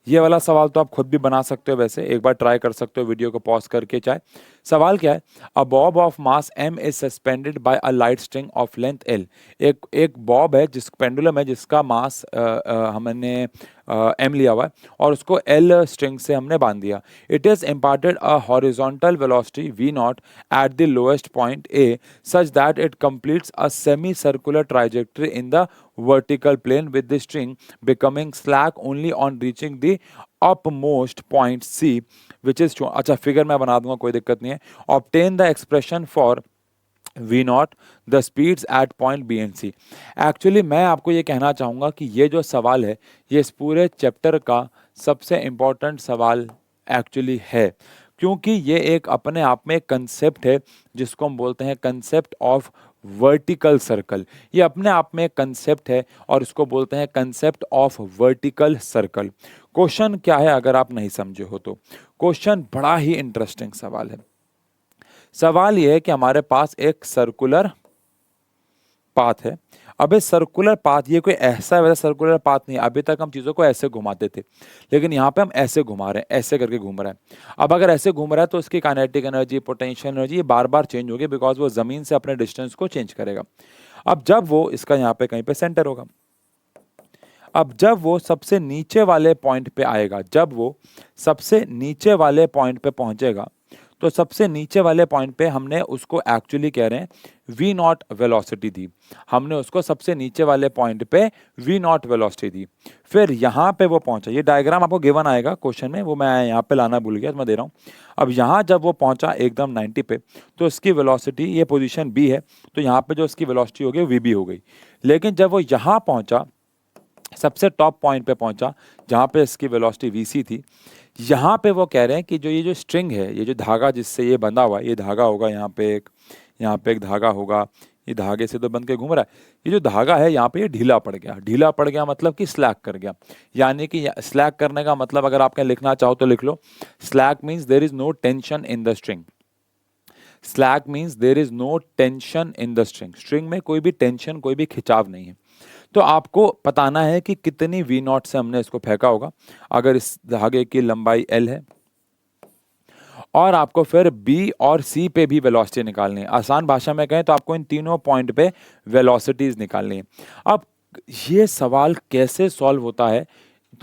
ये वाला सवाल तो आप खुद भी बना सकते हो, वैसे एक बार ट्राई कर सकते हो वीडियो को पॉज करके चाहे। सवाल क्या है? A bob of mass m is suspended by a light string of length l। एक बॉब है, जिस पेंडुलम है जिसका मास हमने m लिया हुआ है और उसको l स्ट्रिंग से हमने बांध दिया। It is imparted a horizontal velocity v not at the lowest point a such that it completes a semi circular trajectory in the vertical plane with the string becoming slack only on reaching the upmost point C which is अच्छा figure मैं बना दूंगा, कोई दिक्कत नहीं है। obtain the expression for V naught the speeds at point B and C. Actually मैं आपको ये कहना चाहूँगा कि ये जो सवाल है ये इस पूरे चैप्टर का सबसे इम्पोर्टेंट सवाल एक्चुअली है, क्योंकि ये एक अपने आप में कंसेप्ट है जिसको हम बोलते हैं कंसेप्ट ऑफ वर्टिकल सर्कल। ये अपने आप में कंसेप्ट है और इसको बोलते हैं concept of vertical circle. Question क्या है अगर आप नहीं समझे हो तो? क्वेश्चन बड़ा ही इंटरेस्टिंग सवाल है। सवाल यह है कि हमारे पास एक सर्कुलर पाथ है। अब इस सर्कुलर पाथ, ये कोई ऐसा वैसा सर्कुलर पाथ नहीं, अभी तक हम चीज़ों को ऐसे घुमाते थे लेकिन यहाँ पे हम ऐसे घुमा रहे हैं, ऐसे करके घूम रहे हैं। अब अगर ऐसे घूम रहा है तो इसकी काइनेटिक एनर्जी, पोटेंशियल एनर्जी ये बार बार चेंज होगी, बिकॉज वो ज़मीन से अपने डिस्टेंस को चेंज करेगा। अब जब वो इसका यहाँ पे कहीं पे सेंटर होगा, अब जब वो सबसे नीचे वाले पॉइंट पे आएगा, जब वो सबसे नीचे वाले पॉइंट पे पहुंचेगा तो सबसे नीचे वाले पॉइंट पे हमने उसको एक्चुअली कह रहे हैं v नॉट वेलोसिटी दी। हमने उसको सबसे नीचे वाले पॉइंट पे v नॉट वेलोसिटी दी। फिर यहाँ पे वो पहुंचा, ये डायग्राम आपको गिवन आएगा क्वेश्चन में, वो मैं यहाँ पे लाना भूल गया तो मैं दे रहा हूँ। अब यहाँ जब वो पहुंचा एकदम 90 पे तो उसकी वेलोसिटी, ये पोजीशन b है तो यहाँ पे जो उसकी वेलोसिटी हो गई vb हो गई। लेकिन जब वो यहाँ पहुंचा, सबसे टॉप पॉइंट पे पहुंचा जहाँ पे इसकी वेलोसिटी vc थी, यहाँ पे वो कह रहे हैं कि जो ये जो स्ट्रिंग है, ये जो धागा जिससे ये बंधा हुआ है, ये धागा होगा यहाँ पे एक धागा होगा, ये धागे से तो बंध के घूम रहा है, ये जो धागा है यहाँ पे ये ढीला पड़ गया। ढीला पड़ गया मतलब कि स्लैक कर गया। यानी कि स्लैक करने का मतलब अगर आप कहीं लिखना चाहो तो लिख लो, slack means there is no tension in the string. Slack means there is no tension in the string. String में कोई भी टेंशन, कोई भी खिंचाव नहीं है। तो आपको बताना है कि कितनी v नॉट से हमने इसको फेंका होगा। अगर इस धागे की लंबाई l है और आपको फिर b और c पे भी वेलोसिटी निकालनी है। आसान भाषा में कहें तो आपको इन तीनों पॉइंट पे वेलोसिटीज निकालनी है। अब ये सवाल कैसे सॉल्व होता है,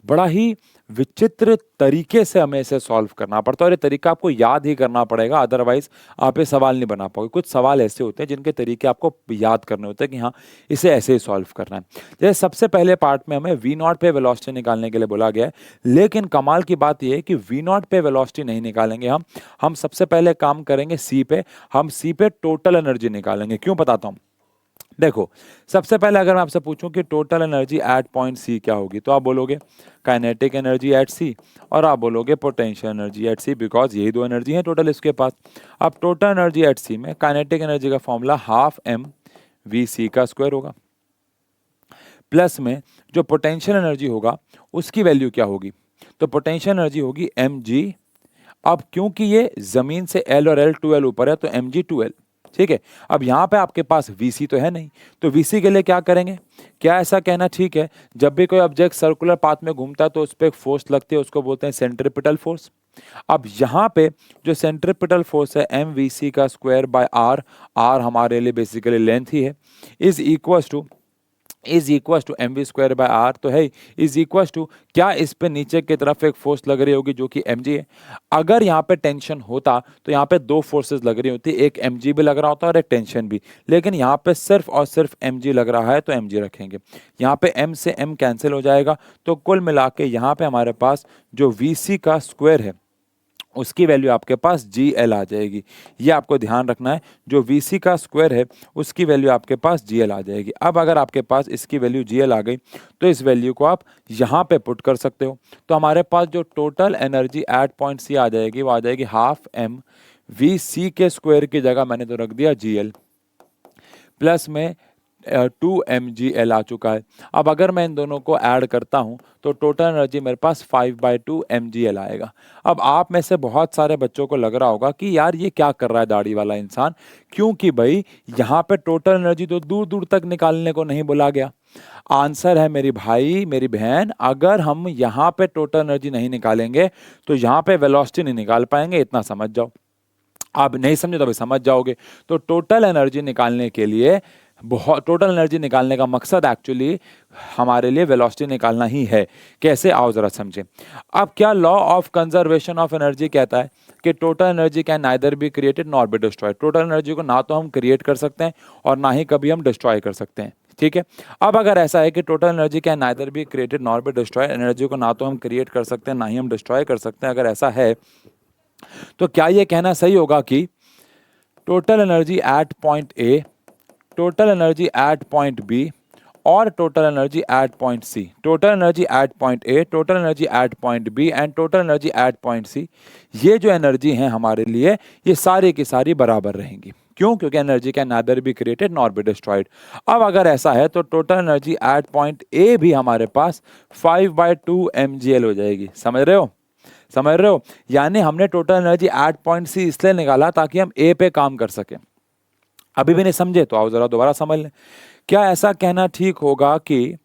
बड़ा ही विचित्र तरीके से हमें इसे सॉल्व करना पड़ता है और ये तरीका आपको याद ही करना पड़ेगा, अदरवाइज आप ये सवाल नहीं बना पाओगे। कुछ सवाल ऐसे होते हैं जिनके तरीके आपको याद करने होते हैं कि हाँ इसे ऐसे ही सॉल्व करना है। जैसे सबसे पहले पार्ट में हमें वी नॉट पे वेलोसिटी निकालने के लिए बोला गया है, लेकिन कमाल की बात यह है कि वी नॉट पे वेलोसिटी नहीं निकालेंगे हम सबसे पहले काम करेंगे सी पे। हम सी पे टोटल एनर्जी निकालेंगे। क्यों बताता हूँ, देखो सबसे पहले अगर मैं आपसे पूछूं कि total energy at point C क्या होगी, तो आप बोलोगे काइनेटिक एनर्जी एट सी और आप बोलोगे potential energy at C, because यही दो एनर्जी है टोटल इसके पास। अब टोटल एनर्जी एट सी में काइनेटिक एनर्जी का फॉर्मूला हाफ एम वी सी का स्क्वायर होगा, प्लस में जो पोटेंशियल एनर्जी होगा उसकी वैल्यू क्या होगी, तो पोटेंशियल एनर्जी होगी एम जी। अब क्योंकि ये जमीन से एल और एल 2L ऊपर है तो एम जी 2L, ठीक है। अब यहाँ पे आपके पास Vc तो है नहीं, तो Vc के लिए क्या करेंगे, क्या ऐसा कहना ठीक है जब भी कोई ऑब्जेक्ट सर्कुलर पाथ में घूमता है तो उस पर एक फोर्स लगती है, उसको बोलते हैं सेंट्रीपिटल फोर्स। अब यहाँ पे जो सेंट्रीपिटल फोर्स है एम वी सी का स्क्वायर बाय आर, आर हमारे लिए बेसिकली लेंथ ही है, is equal to m v square by r, तो है इज इक्वल टू क्या इस पे नीचे की तरफ एक फोर्स लग रही होगी जो कि एम जी है। अगर यहाँ पे टेंशन होता तो यहाँ पे दो फोर्सेस लग रही होती, एक एम जी भी लग रहा होता और एक टेंशन भी, लेकिन यहाँ पे सिर्फ और सिर्फ एम जी लग रहा है तो एम जी रखेंगे। यहाँ पे एम से एम कैंसिल हो जाएगा, तो कुल मिला के यहाँ पे हमारे पास जो वी सी का स्क्वायर है उसकी वैल्यू आपके पास जी एल आ जाएगी। ये आपको ध्यान रखना है, जो वी सी का स्क्वायर है उसकी वैल्यू आपके पास जी एल आ जाएगी। अब अगर आपके पास इसकी वैल्यू जी एल आ गई तो इस वैल्यू को आप यहाँ पे पुट कर सकते हो, तो हमारे पास जो total energy at point C आ जाएगी वो आ जाएगी हाफ एम वी सी के स्क्वायर की जगह मैंने तो रख दिया जी एल, प्लस में 2 mg आ चुका है। अब अगर मैं इन दोनों को ऐड करता हूं तो टोटल एनर्जी मेरे पास 5/2 mg आएगा। अब आप में से बहुत सारे बच्चों को लग रहा होगा कि यार ये क्या कर रहा है दाढ़ी वाला इंसान, क्योंकि भाई यहाँ पे टोटल एनर्जी तो दूर दूर तक निकालने को नहीं बोला गया। आंसर है मेरी भाई मेरी बहन, अगर हम यहाँ पे टोटल एनर्जी नहीं निकालेंगे तो यहाँ पे वेलोसिटी नहीं निकाल पाएंगे, इतना समझ जाओ। आप नहीं समझे तो भाई समझ जाओगे। तो टोटल एनर्जी निकालने के लिए टोटल एनर्जी निकालने का मकसद एक्चुअली हमारे लिए वेलोसिटी निकालना ही है। कैसे, आओ जरा समझें। अब क्या law of conservation of energy कहता है कि total energy can neither be created nor be destroyed. Total energy को ना तो हम क्रिएट कर सकते हैं और ना ही कभी हम डिस्ट्रॉय कर सकते हैं, ठीक है। अब अगर ऐसा है कि total energy can neither be created nor be destroyed, energy को ना तो हम क्रिएट कर सकते हैं ना ही हम डिस्ट्रॉय कर सकते हैं, अगर ऐसा है तो क्या ये कहना सही होगा कि total energy at point A, total energy at point B और total energy at point C, total energy at point A, total energy at point B and total energy at point C, ये जो energy है हमारे लिए ये सारी की सारी बराबर रहेंगी। क्यों? क्योंकि energy can neither be created nor be destroyed. अब अगर ऐसा है तो total energy at point A भी हमारे पास 5/2 mgl हो जाएगी। समझ रहे हो, समझ रहे हो? यानी हमने total energy at point C इसलिए निकाला ताकि हम ए पे काम कर सकें। अभी भी नहीं समझे तो आओ जरा दोबारा समझ लें। क्या ऐसा कहना ठीक होगा कि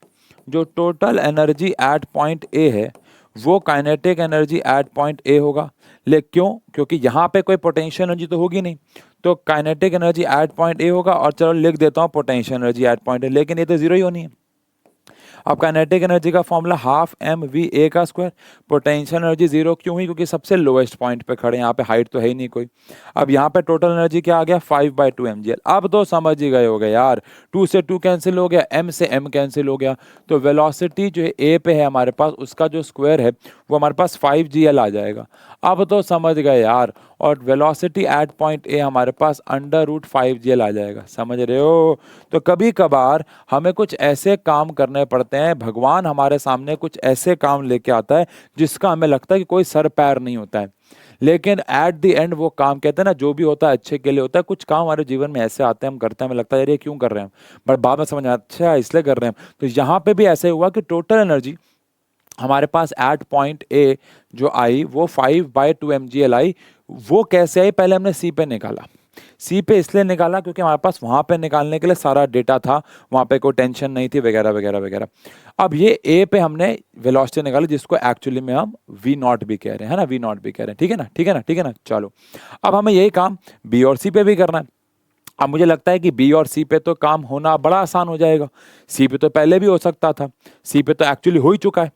जो टोटल एनर्जी एट पॉइंट ए है वो kinetic energy at point A होगा? क्यों? क्योंकि यहाँ पे कोई पोटेंशियल एनर्जी तो होगी नहीं, तो kinetic energy at point A होगा। और चलो लिख देता हूँ potential energy at point A, लेकिन ये तो जीरो ही होनी है। अब काइनेटिक एनर्जी का formula half M v A का स्क्वायर, पोटेंशियल एनर्जी जीरो क्यों हुई? क्योंकि सबसे लोएस्ट पॉइंट पे खड़े, यहाँ पे हाइट तो है ही नहीं कोई। अब यहाँ पे टोटल एनर्जी क्या आ गया? 5/2 mgl। अब तो समझ ही गए हो गए यार, 2 से 2 कैंसिल हो गया, m से m कैंसिल हो गया, तो वेलोसिटी जो है ए पे है हमारे पास उसका जो स्क्वायर है वो हमारे पास 5gl आ जाएगा। अब तो समझ गए यार, और वेलोसिटी एट पॉइंट ए हमारे पास √5gl आ जाएगा। समझ रहे हो? तो कभी कभार हमें कुछ ऐसे काम करने पड़ते हैं, भगवान हमारे सामने कुछ ऐसे काम लेके आता है जिसका हमें लगता है कि कोई सर पैर नहीं होता है, लेकिन एट द एंड वो काम, कहते हैं ना जो भी होता है अच्छे के लिए होता है। कुछ काम हमारे जीवन में ऐसे आते हैं, हम करते हैं, हमें लगता है यार ये क्यों कर रहे हैं, बट बाद में समझ आता अच्छा इसलिए कर रहे हैं। तो यहाँ पे भी ऐसे हुआ कि टोटल एनर्जी हमारे पास एट पॉइंट ए जो आई वो 5/2 mgl आई। वो कैसे आई? पहले हमने सी पे निकाला। सी पे इसलिए निकाला क्योंकि हमारे पास वहां पे निकालने के लिए सारा डेटा था, वहां पे कोई टेंशन नहीं थी वगैरह वगैरह वगैरह। अब ये ए पे हमने वेलोसिटी निकाली जिसको एक्चुअली में हम वी नॉट भी कह रहे हैं, है ना, वी नॉट भी कह रहे हैं, ठीक है ना, ठीक है ना, ठीक है ना। चलो अब हमें यही काम बी और सी पे भी करना है। अब मुझे लगता है कि बी और सी पे तो काम होना बड़ा आसान हो जाएगा। सी पे तो पहले भी हो सकता था, सी पे तो एक्चुअली हो ही चुका है।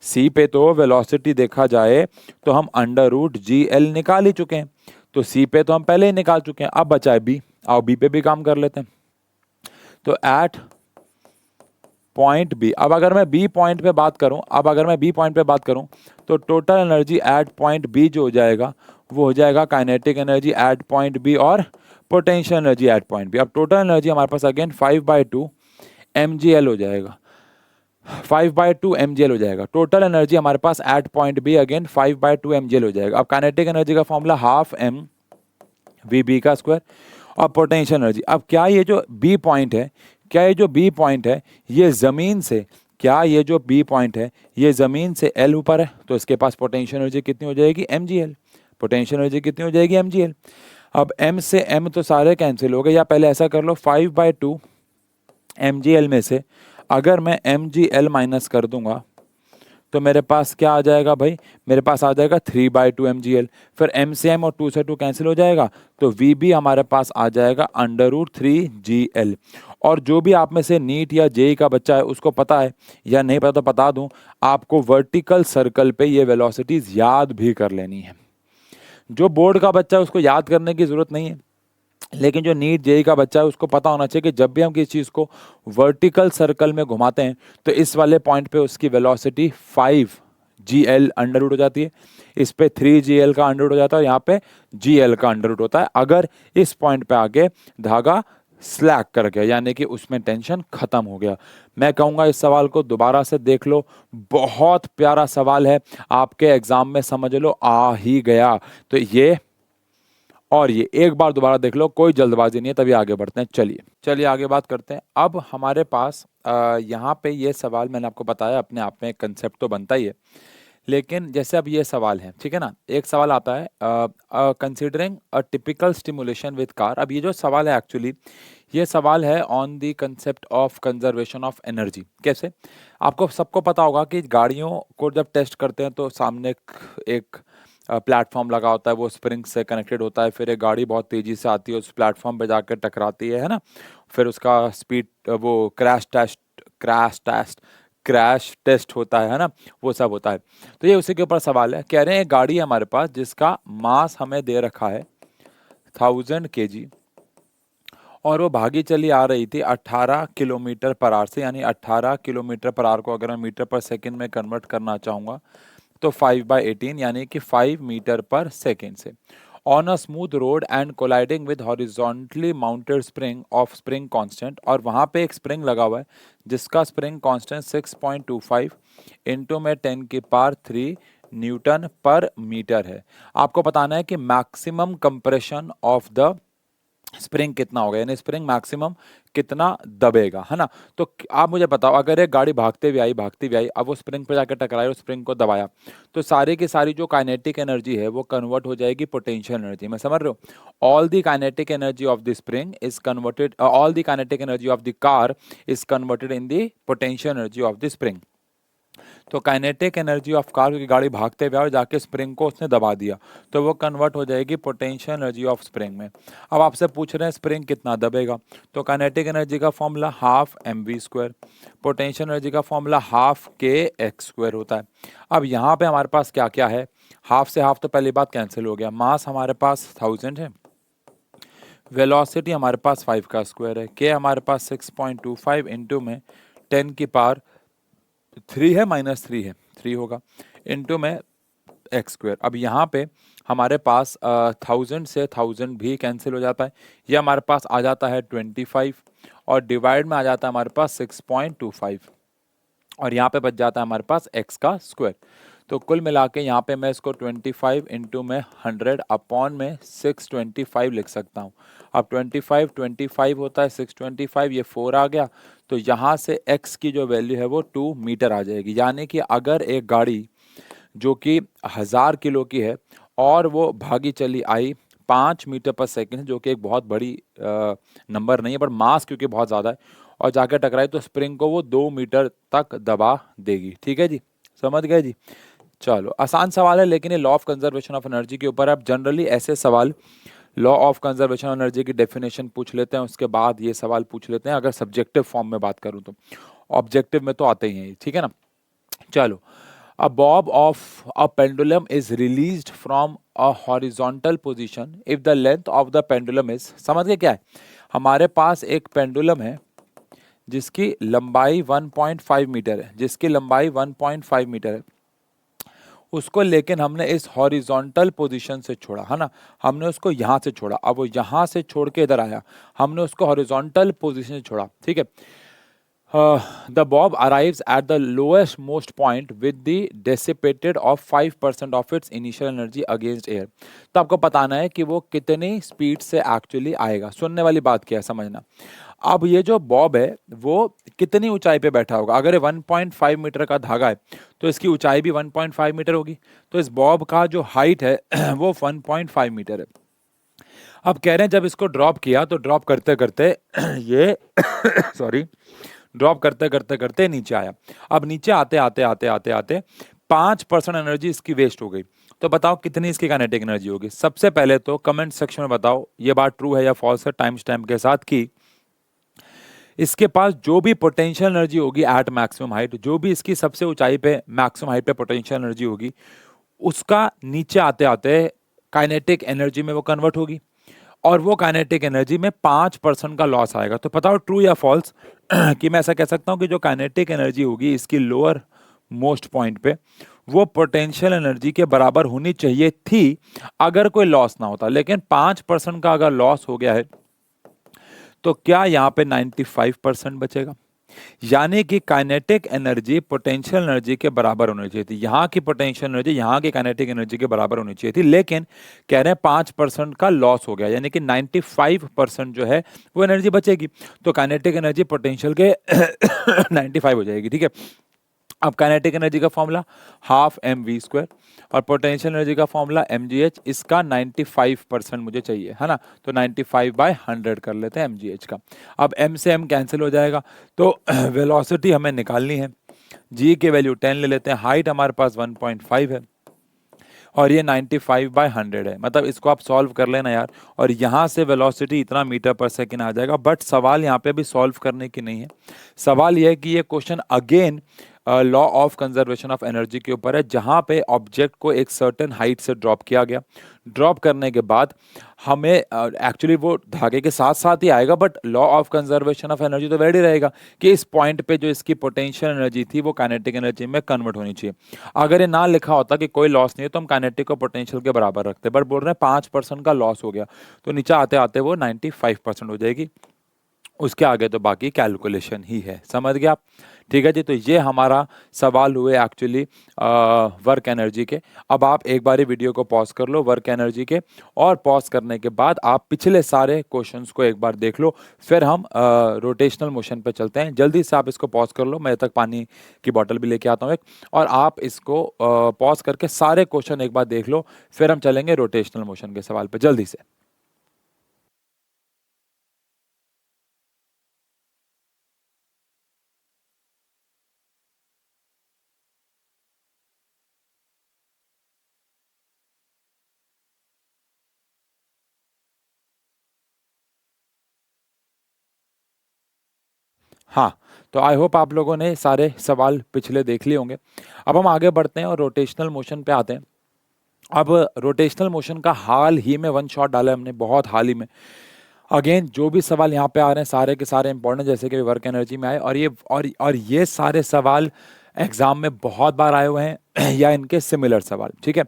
सी पे तो वेलोसिटी देखा जाए तो हम अंडर रूट जी एल निकाल ही चुके हैं, तो सी पे तो हम पहले ही निकाल चुके हैं। अब बचा है बी, आओ बी पे भी काम कर लेते हैं। तो एट पॉइंट बी, अब अगर मैं बी पॉइंट पे बात करूं, तो total energy at point B जो हो जाएगा वो हो जाएगा kinetic energy at point B और potential energy at point B. अब टोटल एनर्जी हमारे पास अगेन 5/2 mgl हो जाएगा, 5/2 mgl हो जाएगा। टोटल एनर्जी हमारे पास at point B again 5/2 mgl हो जाएगा। अब काइनेटिक एनर्जी का formula half M V B का स्क्वायर और पोटेंशियल एनर्जी। अब क्या ये जो बी पॉइंट है, ये जमीन से, ये जमीन से एल ऊपर है, तो इसके पास पोटेंशियल एनर्जी कितनी हो जाएगी mgl। पोटेंशियल एनर्जी कितनी हो जाएगी mgl। अब m से m तो सारे कैंसिल हो गए, या पहले ऐसा कर लो 5/2 mgl में से अगर मैं mgl माइनस कर दूंगा तो मेरे पास क्या आ जाएगा भाई, मेरे पास आ जाएगा 3/2 mgl। फिर m से m और 2 से 2 कैंसिल हो जाएगा, तो vb हमारे पास आ जाएगा √3gl। और जो भी आप में से नीट या जेई का बच्चा है उसको पता है या नहीं पता तो बता दूं, आपको वर्टिकल सर्कल पे ये वेलोसिटीज याद भी कर लेनी है। जो बोर्ड का बच्चा है उसको याद करने की जरूरत नहीं है, लेकिन जो नीट जेई का बच्चा है उसको पता होना चाहिए कि जब भी हम किसी चीज़ को वर्टिकल सर्कल में घुमाते हैं तो इस वाले पॉइंट पे उसकी वेलोसिटी 5gl अंडर रूट हो जाती है, इस पे 3gl का अंडर रूट हो जाता है और यहाँ पे gl का अंडर रूट होता है। अगर इस पॉइंट पे आके धागा स्लैक कर गया यानी कि उसमें टेंशन खत्म हो गया। मैं कहूँगा इस सवाल को दोबारा से देख लो, बहुत प्यारा सवाल है, आपके एग्जाम में समझ लो आ ही गया। तो ये और ये एक बार दोबारा देख लो, कोई जल्दबाजी नहीं है, तभी आगे बढ़ते हैं। चलिए आगे बात करते हैं। अब हमारे पास यहाँ पे ये सवाल मैंने आपको बताया अपने आप में कंसेप्ट तो बनता ही है, लेकिन जैसे अब ये सवाल है, ठीक है ना, एक सवाल आता है considering a typical stimulation with car. अब ये जो सवाल है एक्चुअली ये सवाल है on the concept of conservation of energy. कैसे, आपको सबको पता होगा कि गाड़ियों को जब टेस्ट करते हैं तो सामने एक प्लेटफॉर्म लगा होता है, वो स्प्रिंग से कनेक्टेड होता है, फिर एक गाड़ी बहुत तेजी से आती है उस प्लेटफॉर्म पे जाकर टकराती है ना, फिर उसका स्पीड वो क्रैश टेस्ट होता है ना, वो सब होता है। तो ये उसी के ऊपर सवाल है। कह रहे हैं एक गाड़ी है हमारे पास जिसका मास हमें दे रखा है 1000 kg और वो भागी चली आ रही थी 18 किलोमीटर पर आवर से, यानी 18 किलोमीटर पर आवर को अगर मैं मीटर पर सेकंड में कन्वर्ट करना चाहूँगा तो 5/18 यानी कि 5 मीटर पर सेकेंड से, on a smooth road and colliding with horizontally mounted spring of spring constant. और वहाँ पे एक स्प्रिंग लगा हुआ है जिसका स्प्रिंग कांस्टेंट 6.25 इंटू में 10⁻³ न्यूटन पर मीटर है। आपको बताना है कि maximum compression of the spring कितना होगा, यानी स्प्रिंग मैक्सिमम कितना दबेगा, है ना। तो आप मुझे बताओ, अगर एक गाड़ी भागते हुए आई, अब वो स्प्रिंग पे जाकर टकराई और स्प्रिंग को दबाया, तो सारी की सारी जो काइनेटिक एनर्जी है वो कन्वर्ट हो जाएगी पोटेंशियल एनर्जी में, समझ रहे हो। All the kinetic energy of the spring is converted, all the kinetic energy of the car is converted in the potential energy of the spring. तो काइनेटिक एनर्जी ऑफ कार, क्योंकि गाड़ी भागते हुए और जाके स्प्रिंग को उसने दबा दिया, तो वो कन्वर्ट हो जाएगी पोटेंशियल एनर्जी ऑफ स्प्रिंग में। अब आपसे पूछ रहे हैं स्प्रिंग कितना दबेगा, तो काइनेटिक एनर्जी का formula half mv², potential energy का फॉर्मूला हाफ kx² होता है। अब यहाँ पे हमारे पास क्या क्या है, हाफ से हाफ तो पहली बात कैंसिल हो गया, मास हमारे पास 1000 है, वेलोसिटी हमारे पास 5 का स्क्वायर है, k हमारे पास 6.25 इंटू में 10⁻³ है -3 है, 3 होगा, इंटू में x²। अब यहाँ पे हमारे पास 1000 से 1000 भी कैंसिल हो जाता है, ये हमारे पास आ जाता है 25 और डिवाइड में आ जाता है हमारे पास 6.25 और यहाँ पे बच जाता है हमारे पास x का स्क्वायर। तो कुल मिला के यहाँ पे मैं इसको 25 इंटू में 100 अपॉन में 625 लिख सकता हूँ। अब 25 होता है 625, ये 4 आ गया, तो यहाँ से x की जो वैल्यू है वो 2 मीटर आ जाएगी। यानी कि अगर एक गाड़ी जो कि 1000 किलो की है और वो भागी चली आई 5 मीटर पर सेकेंड, जो कि एक बहुत बड़ी नंबर नहीं है, बट मास क्योंकि बहुत ज़्यादा है, और जाकर टकराई तो स्प्रिंग को वो 2 मीटर तक दबा देगी। ठीक है जी, समझ गए जी। चलो आसान सवाल है, लेकिन ये law of conservation of energy के ऊपर आप जनरली ऐसे सवाल law of conservation of energy की डेफिनेशन पूछ लेते हैं, उसके बाद ये सवाल पूछ लेते हैं अगर सब्जेक्टिव फॉर्म में बात करूं तो। ऑब्जेक्टिव में तो आते ही हैं, ठीक है ना। चलो, a bob of a pendulum is released from a horizontal position if the length of the pendulum is, समझ गए क्या है, हमारे पास एक पेंडुलम है जिसकी लंबाई 1.5 मीटर है, जिसकी लंबाई 1.5 मीटर है, उसको लेकिन हमने इस हॉरिजॉन्टल पोजीशन से छोड़ा, है ना, हमने उसको यहाँ से छोड़ा, अब वो यहाँ से छोड़ के इधर आया, हमने उसको हॉरिजॉन्टल पोजीशन से छोड़ा, ठीक है। The bob arrives at the lowest most point with the dissipated of 5% of its initial energy against air. तो आपको बताना है कि वो कितनी स्पीड से एक्चुअली आएगा। सुनने वाली बात क्या है, समझना। अब ये जो बॉब है वो कितनी ऊंचाई पे बैठा होगा, अगर ये 1.5 मीटर का धागा है तो इसकी ऊंचाई भी 1.5 मीटर होगी, तो इस बॉब का जो हाइट है वो 1.5 मीटर है। अब कह रहे हैं जब इसको ड्रॉप किया तो ड्रॉप करते करते ये सॉरी ड्रॉप करते करते करते नीचे आया। अब नीचे आते आते आते आते आते 5% एनर्जी इसकी वेस्ट हो गई। तो बताओ कितनी इसकी काइनेटिक एनर्जी होगी। सबसे पहले तो कमेंट सेक्शन में बताओ ये बात ट्रू है या फॉल्स है, टाइम स्टैम्प के साथ, कि इसके पास जो भी पोटेंशियल एनर्जी होगी एट मैक्सिमम हाइट, जो भी इसकी सबसे ऊंचाई पे मैक्सिमम हाइट पे पोटेंशियल एनर्जी होगी, उसका नीचे आते आते काइनेटिक एनर्जी में वो कन्वर्ट होगी, और वो काइनेटिक एनर्जी में 5% का लॉस आएगा। तो बताओ ट्रू या फॉल्स कि मैं ऐसा कह सकता हूं कि जो काइनेटिक एनर्जी होगी इसकी लोअर मोस्ट पॉइंट पे वो पोटेंशियल एनर्जी के बराबर होनी चाहिए थी अगर कोई लॉस ना होता, लेकिन 5% का अगर लॉस हो गया है तो क्या यहाँ पे 95% बचेगा, यानी कि काइनेटिक एनर्जी पोटेंशियल एनर्जी के बराबर होनी चाहिए थी। यहाँ की पोटेंशियल एनर्जी यहाँ की काइनेटिक एनर्जी के बराबर होनी चाहिए थी, लेकिन कह रहे हैं 5% का लॉस हो गया, यानी कि 95% जो है वो एनर्जी बचेगी। तो काइनेटिक एनर्जी पोटेंशियल के 95 हो जाएगी, ठीक है। अब काइनेटिक एनर्जी का फॉर्मूला हाफ mv² और पोटेंशियल एनर्जी का फॉर्मूला mgh, इसका 95% मुझे चाहिए, है ना, तो 95/100 कर लेते हैं mgh का। अब m से m कैंसिल हो जाएगा, तो वेलोसिटी हमें निकालनी है, g की वैल्यू 10 ले लेते हैं, हाइट हमारे पास 1.5 है और ये 95/100 है, मतलब इसको आप सॉल्व कर लेना यार, और यहाँ से वेलोसिटी इतना मीटर पर सेकंड आ जाएगा। बट सवाल यहाँ पे भी सॉल्व करने की नहीं है, सवाल यह है कि ये question again law of conservation of energy के ऊपर है, जहां पे ऑब्जेक्ट को एक सर्टेन हाइट से ड्रॉप किया गया, ड्रॉप करने के बाद हमें एक्चुअली वो धागे के साथ साथ ही आएगा, but law of conservation of energy तो वैलिड रहेगा कि इस पॉइंट पे जो इसकी पोटेंशियल एनर्जी थी वो काइनेटिक एनर्जी में कन्वर्ट होनी चाहिए। अगर ये ना लिखा होता कि कोई लॉस नहीं है तो हम काइनेटिक को पोटेंशियल के बराबर रखते, बट बोल रहे हैं 5% का लॉस हो गया, तो नीचे आते आते वो 95% हो जाएगी। उसके आगे तो बाकी कैलकुलेशन ही है, समझ गए आप, ठीक है जी। तो ये हमारा सवाल हुए एक्चुअली वर्क एनर्जी के। अब आप एक बार वीडियो को पॉज कर लो वर्क एनर्जी के, और पॉज करने के बाद आप पिछले सारे क्वेश्चंस को एक बार देख लो, फिर हम रोटेशनल मोशन पे चलते हैं। जल्दी से आप इसको पॉज कर लो, मैं तक पानी की बोतल भी लेके आता हूँ एक, और आप इसको पॉज करके सारे क्वेश्चन एक बार देख लो, फिर हम चलेंगे रोटेशनल मोशन के सवाल पे जल्दी से। हाँ, तो आई होप आप लोगों ने सारे सवाल पिछले देख लिए होंगे। अब हम आगे बढ़ते हैं और रोटेशनल मोशन पे आते हैं। अब रोटेशनल मोशन का हाल ही में वन शॉट डाला है हमने, बहुत हाल ही में। अगेन जो भी सवाल यहाँ पे आ रहे हैं सारे के सारे इंपॉर्टेंट, जैसे कि वर्क एनर्जी में आए, और ये सारे सवाल एग्जाम में बहुत बार आए हुए हैं या इनके सिमिलर सवाल, ठीक है।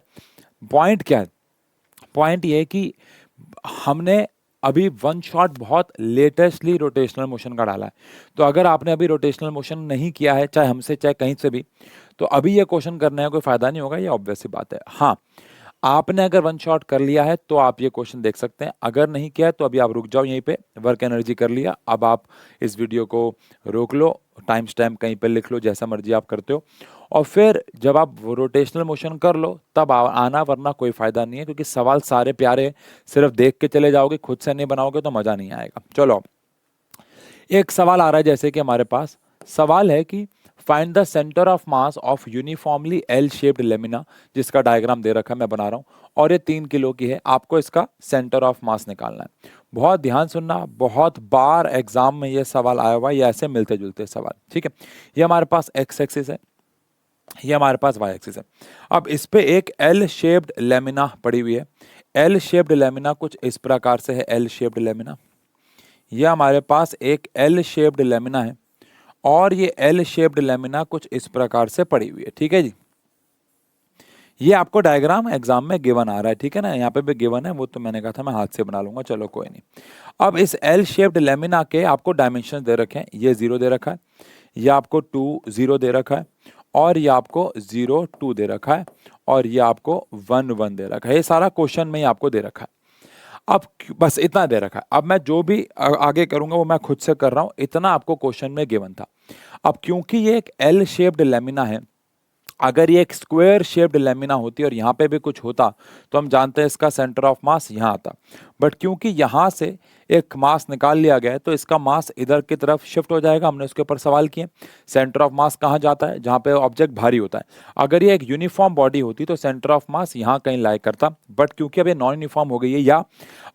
पॉइंट क्या है, पॉइंट ये है कि हमने अभी वन शॉट बहुत लेटेस्टली रोटेशनल मोशन का डाला है, तो अगर आपने अभी रोटेशनल मोशन नहीं किया है, चाहे हमसे चाहे कहीं से भी, तो अभी ये क्वेश्चन करने का कोई फायदा नहीं होगा, ये ऑब्वियस सी बात है। हाँ, आपने अगर वन शॉट कर लिया है तो आप ये क्वेश्चन देख सकते हैं, अगर नहीं किया है तो अभी आप रुक जाओ यहीं पे, वर्क एनर्जी कर लिया, अब आप इस वीडियो को रोक लो, टाइम स्टैम्प कहीं पे लिख लो, जैसा मर्जी आप करते हो, और फिर जब आप रोटेशनल मोशन कर लो तब आना, वरना कोई फायदा नहीं है, क्योंकि सवाल सारे प्यारे, सिर्फ देख के चले जाओगे, खुद से नहीं बनाओगे तो मजा नहीं आएगा। चलो, एक सवाल आ रहा है, जैसे कि हमारे पास सवाल है कि find the centre of mass of uniformly L shaped lamina, जिसका डायग्राम दे रखा है मैं बना रहा हूँ, और ये 3 किलो की है। आपको इसका सेंटर ऑफ मास निकालना है। बहुत ध्यान सुनना, बहुत बार एग्जाम में ये सवाल आया हुआ है, ये ऐसे मिलते जुलते सवाल, ठीक है। ये हमारे पास एक्स एक्सिस है, ये हमारे पास वाई एक्सिस है। अब इस पे एक एल शेप्ड लेमिना पड़ी हुई है। एल शेप्ड लेमिना कुछ इस प्रकार से है, एल शेप्ड लेमिना। ये हमारे पास एक एल शेप्ड लेमिना है, और ये एल शेप्ड लेमिना कुछ इस प्रकार से पड़ी हुई है, ठीक है जी। ये आपको डायग्राम एग्जाम में गिवन आ रहा है, ठीक है ना, यहाँ पे भी गिवन है, वो तो मैंने कहा था मैं हाथ से बना लूंगा, चलो कोई नहीं। अब इस एल शेप्ड लेमिना के आपको डायमेंशन दे रखे हैं, ये 0 दे रखा है, ये आपको 2 0 दे रखा है, और ये आपको 0 2 दे रखा है, और ये आपको 1 1 दे रखा है। ये सारा क्वेश्चन में ही आपको दे रखा है। अब बस इतना दे रखा है। अब मैं जो भी आगे करूंगा वो मैं खुद से कर रहा हूं, इतना आपको क्वेश्चन में गिवन था। अब क्योंकि ये एक एल शेप्ड लेमिना है, अगर ये एक स्क्वायर शेप्ड लेमिना होती और यहाँ पे भी कुछ होता तो हम जानते हैं इसका सेंटर ऑफ मास यहाँ आता। बट क्योंकि यहाँ से एक मास निकाल लिया गया है तो इसका मास इधर की तरफ शिफ्ट हो जाएगा। हमने उसके ऊपर सवाल किए, सेंटर ऑफ मास कहाँ जाता है, जहाँ पे ऑब्जेक्ट भारी होता है। अगर ये एक यूनिफॉर्म बॉडी होती तो सेंटर ऑफ मास यहाँ कहीं लाई करता, बट क्योंकि अब ये नॉन यूनिफॉर्म हो गई है, या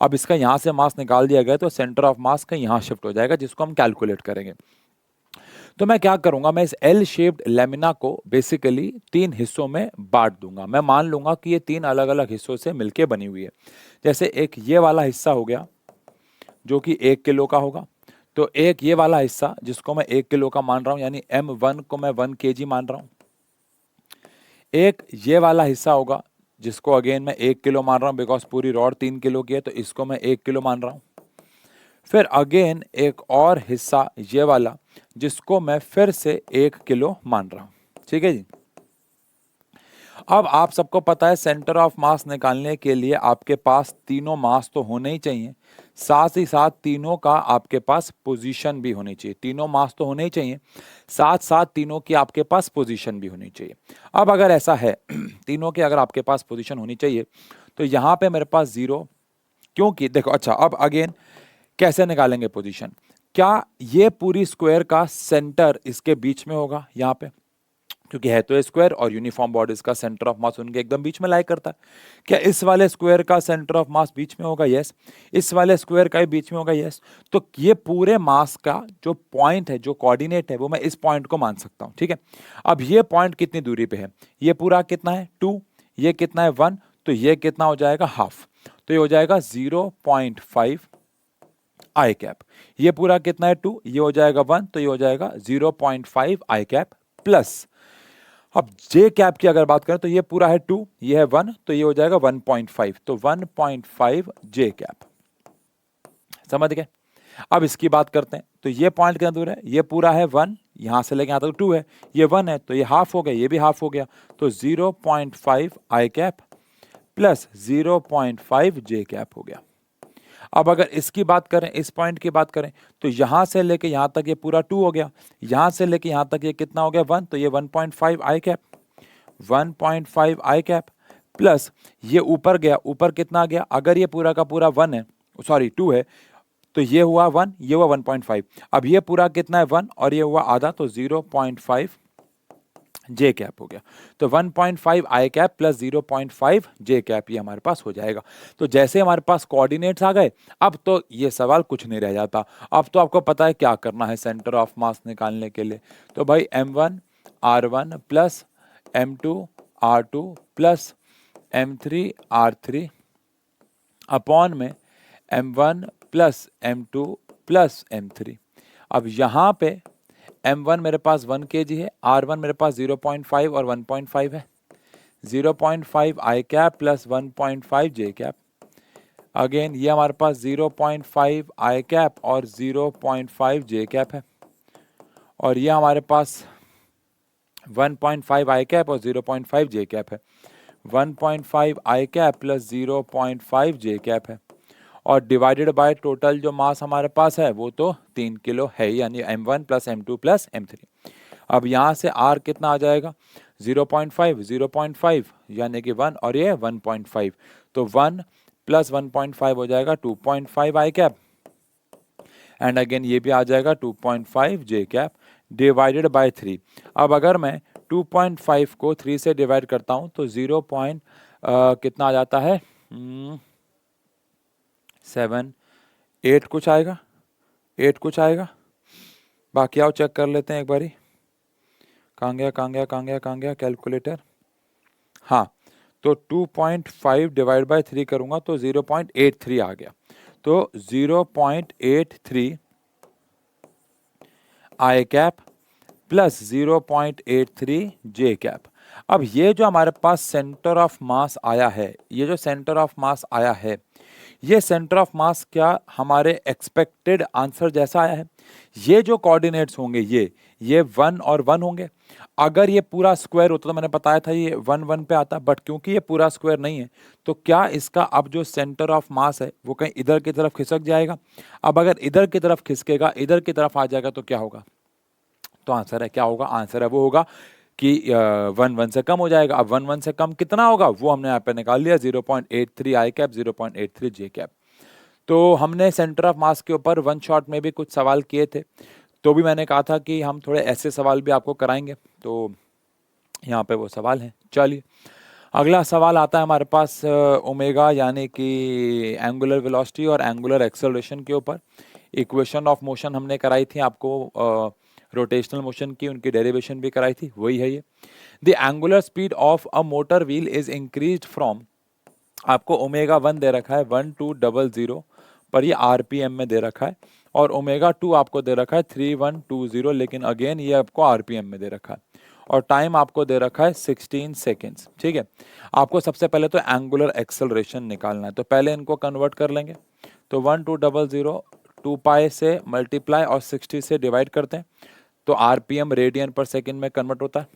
अब इसका यहाँ से मास निकाल दिया गया तो सेंटर ऑफ मास कहीं यहाँ शिफ्ट हो जाएगा, जिसको हम कैलकुलेट करेंगे। तो मैं क्या करूंगा, मैं इस एल शेप्ड लेमिना को बेसिकली 3 हिस्सों में बांट दूंगा। मैं मान लूंगा कि ये 3 अलग अलग हिस्सों से मिलके बनी हुई है। जैसे एक ये वाला हिस्सा हो गया जो कि 1 किलो का होगा, तो एक ये वाला हिस्सा जिसको मैं 1 किलो का मान रहा हूं, यानी M1 को मैं 1 kg मान रहा हूं। एक ये वाला हिस्सा होगा जिसको अगेन मैं 1 किलो मान रहा हूं, बिकॉज पूरी रॉड 3 किलो की है, तो इसको मैं 1 किलो मान रहा हूं। फिर अगेन एक और हिस्सा ये वाला जिसको मैं फिर से 1 किलो मान रहा हूं, ठीक है जी। अब आप सबको पता है सेंटर ऑफ मास निकालने के लिए आपके पास तीनों मास तो होने ही चाहिए, साथ ही साथ तीनों का आपके पास पोजीशन भी होनी चाहिए। तीनों मास तो होने ही चाहिए, साथ साथ तीनों की आपके पास पोजीशन भी होनी चाहिए। अब अगर ऐसा है तीनों की अगर आपके पास पोजीशन होनी चाहिए तो यहाँ पे मेरे पास 0, क्योंकि देखो अच्छा अब अगेन कैसे निकालेंगे पोजीशन, क्या ये पूरी स्क्वायर का सेंटर इसके बीच में होगा यहाँ पे, क्योंकि है तो स्क्वायर और यूनिफॉर्म बॉडीज का सेंटर ऑफ मास उनके एकदम बीच में लाई करता है। क्या इस वाले स्क्वायर का सेंटर ऑफ मास बीच में होगा? यस। इस वाले स्क्वायर का भी बीच में होगा? यस। तो ये पूरे मास का जो पॉइंट है, जो कोऑर्डिनेट है, वो मैं इस पॉइंट को मान सकता हूं, ठीक है। अब ये पॉइंट कितनी दूरी पे है, ये पूरा कितना है 2, ये कितना है 1, तो ये कितना हो जाएगा हाफ, तो ये हो जाएगा 0.5 आई कैप। ये पूरा कितना है 2, ये हो जाएगा 1, तो ये हो जाएगा 0.5 आई कैप प्लस, अब जे कैप की अगर बात करें तो ये पूरा है 2, ये है 1, तो ये हो जाएगा 1.5, तो 1.5 जे कैप। समझ गए? अब इसकी बात करते हैं, तो ये पॉइंट कितना दूर है, ये पूरा है 1, यहां से लेके यहां तक 2 है, ये 1 है, तो ये हाफ हो गया, ये भी हाफ हो गया, तो 0.5 आई कैप प्लस 0.5 जे कैप हो गया। अब अगर इसकी बात करें, इस पॉइंट की बात करें, तो यहां से लेके यहां तक ये पूरा 2 हो गया, यहां से लेके यहां तक ये कितना हो गया 1, तो ये 1.5 आई कैप, 1.5 आई कैप प्लस ये ऊपर गया, ऊपर कितना आ गया, अगर ये पूरा का पूरा 1 है, सॉरी 2 है, तो ये हुआ 1, ये हुआ 1.5, अब ये पूरा कितना है 1 और ये हुआ आधा, तो 0.5 जे कैप हो गया। तो 1.5 आई कैप प्लस 0.5 जे कैप ये हमारे पास हो जाएगा। तो जैसे हमारे पास कोऑर्डिनेट्स आ गए, अब तो ये सवाल कुछ नहीं रह जाता। अब तो आपको पता है क्या करना है सेंटर ऑफ मास निकालने के लिए। तो भाई M1 R1 plus M2 R2 plus M3 R3 upon में M1 plus M2 plus M3। अब यहाँ पे M1 मेरे पास 1 kg है, R1 मेरे पास 0.5 और 1.5 है, 0.5 आई कैप प्लस 1.5 जे कैप। अगेन ये हमारे पास 0.5 आई कैप और 0.5 जे कैप है, और ये हमारे पास 1.5 आई कैप और 0.5 जे कैप है, 1.5 आई कैप प्लस 0.5 जे कैप है, और डिवाइडेड बाय टोटल जो मास हमारे पास है वो तो 3 किलो है, यानी M1 plus M2 plus M3। अब यहाँ से R कितना आ जाएगा 0.5, 0.5 यानी कि 1 और ये 1.5, तो 1 प्लस 1.5 हो जाएगा 2.5 आई कैप, एंड अगेन ये भी आ जाएगा 2.5 जे कैप, डिवाइडेड बाय 3। अब अगर मैं 2.5 को 3 से डिवाइड करता हूं तो 0 पॉइंट कितना आ जाता है, 7 8 कुछ आएगा, 8 कुछ आएगा। बाकी आओ चेक कर लेते हैं एक बारी। कहाँ गया कहाँ गया कहाँ गया कहाँ गया कैलकुलेटर। हाँ, तो 2.5 डिवाइड बाय 3 करूंगा तो 0.83 आ गया। तो 0.83 आई कैप प्लस 0.83 जे कैप। अब ये जो हमारे पास सेंटर ऑफ मास आया है, ये जो सेंटर ऑफ मास आया है, ये सेंटर ऑफ मास क्या हमारे एक्सपेक्टेड आंसर जैसा आया है। ये जो कोऑर्डिनेट्स होंगे ये 1 और 1 होंगे। अगर ये पूरा स्क्वायर होता तो मैंने बताया था ये 1 1 पे आता, बट क्योंकि ये पूरा स्क्वायर नहीं है तो क्या इसका अब जो सेंटर ऑफ मास है वो कहीं इधर की तरफ खिसक जाएगा। अब अगर इधर की तरफ खिसकेगा, इधर की तरफ आ जाएगा तो क्या होगा, तो आंसर है क्या होगा, आंसर है वो होगा कि 1 1 से कम हो जाएगा। अब 1 1 से कम कितना होगा वो हमने यहाँ पे निकाल लिया, 0.83 आई कैप 0.83 जे कैप। तो हमने सेंटर ऑफ मास के ऊपर वन शॉट में भी कुछ सवाल किए थे, तो भी मैंने कहा था कि हम थोड़े ऐसे सवाल भी आपको कराएंगे, तो यहाँ पे वो सवाल है। चलिए अगला सवाल आता है हमारे पास ओमेगा यानी कि एंगुलर वेलोसिटी और एंगुलर एक्सेलरेशन के ऊपर। इक्वेशन ऑफ मोशन हमने कराई थी आपको, रोटेशनल मोशन की उनकी डेरिवेशन भी कराई थी, वही है ये। The angular speed of a motor wheel is increased from, आपको ओमेगा 1 दे रखा है 1200 पर ये आरपीएम में दे रखा है, और ओमेगा 2 आपको दे रखा है 3120, लेकिन अगेन ये आपको आरपीएम में दे रखा है, और टाइम आपको दे रखा है 16 सेकेंड्स। ठीक है, आपको सबसे पहले तो एंगुलर एक्सेलरेशन निकालना है, तो पहले इनको कन्वर्ट कर लेंगे। तो 1200 2 पाई से मल्टीप्लाई और 60 से डिवाइड करते हैं, तो आरपीएम रेडियन पर सेकेंड में कन्वर्ट होता है।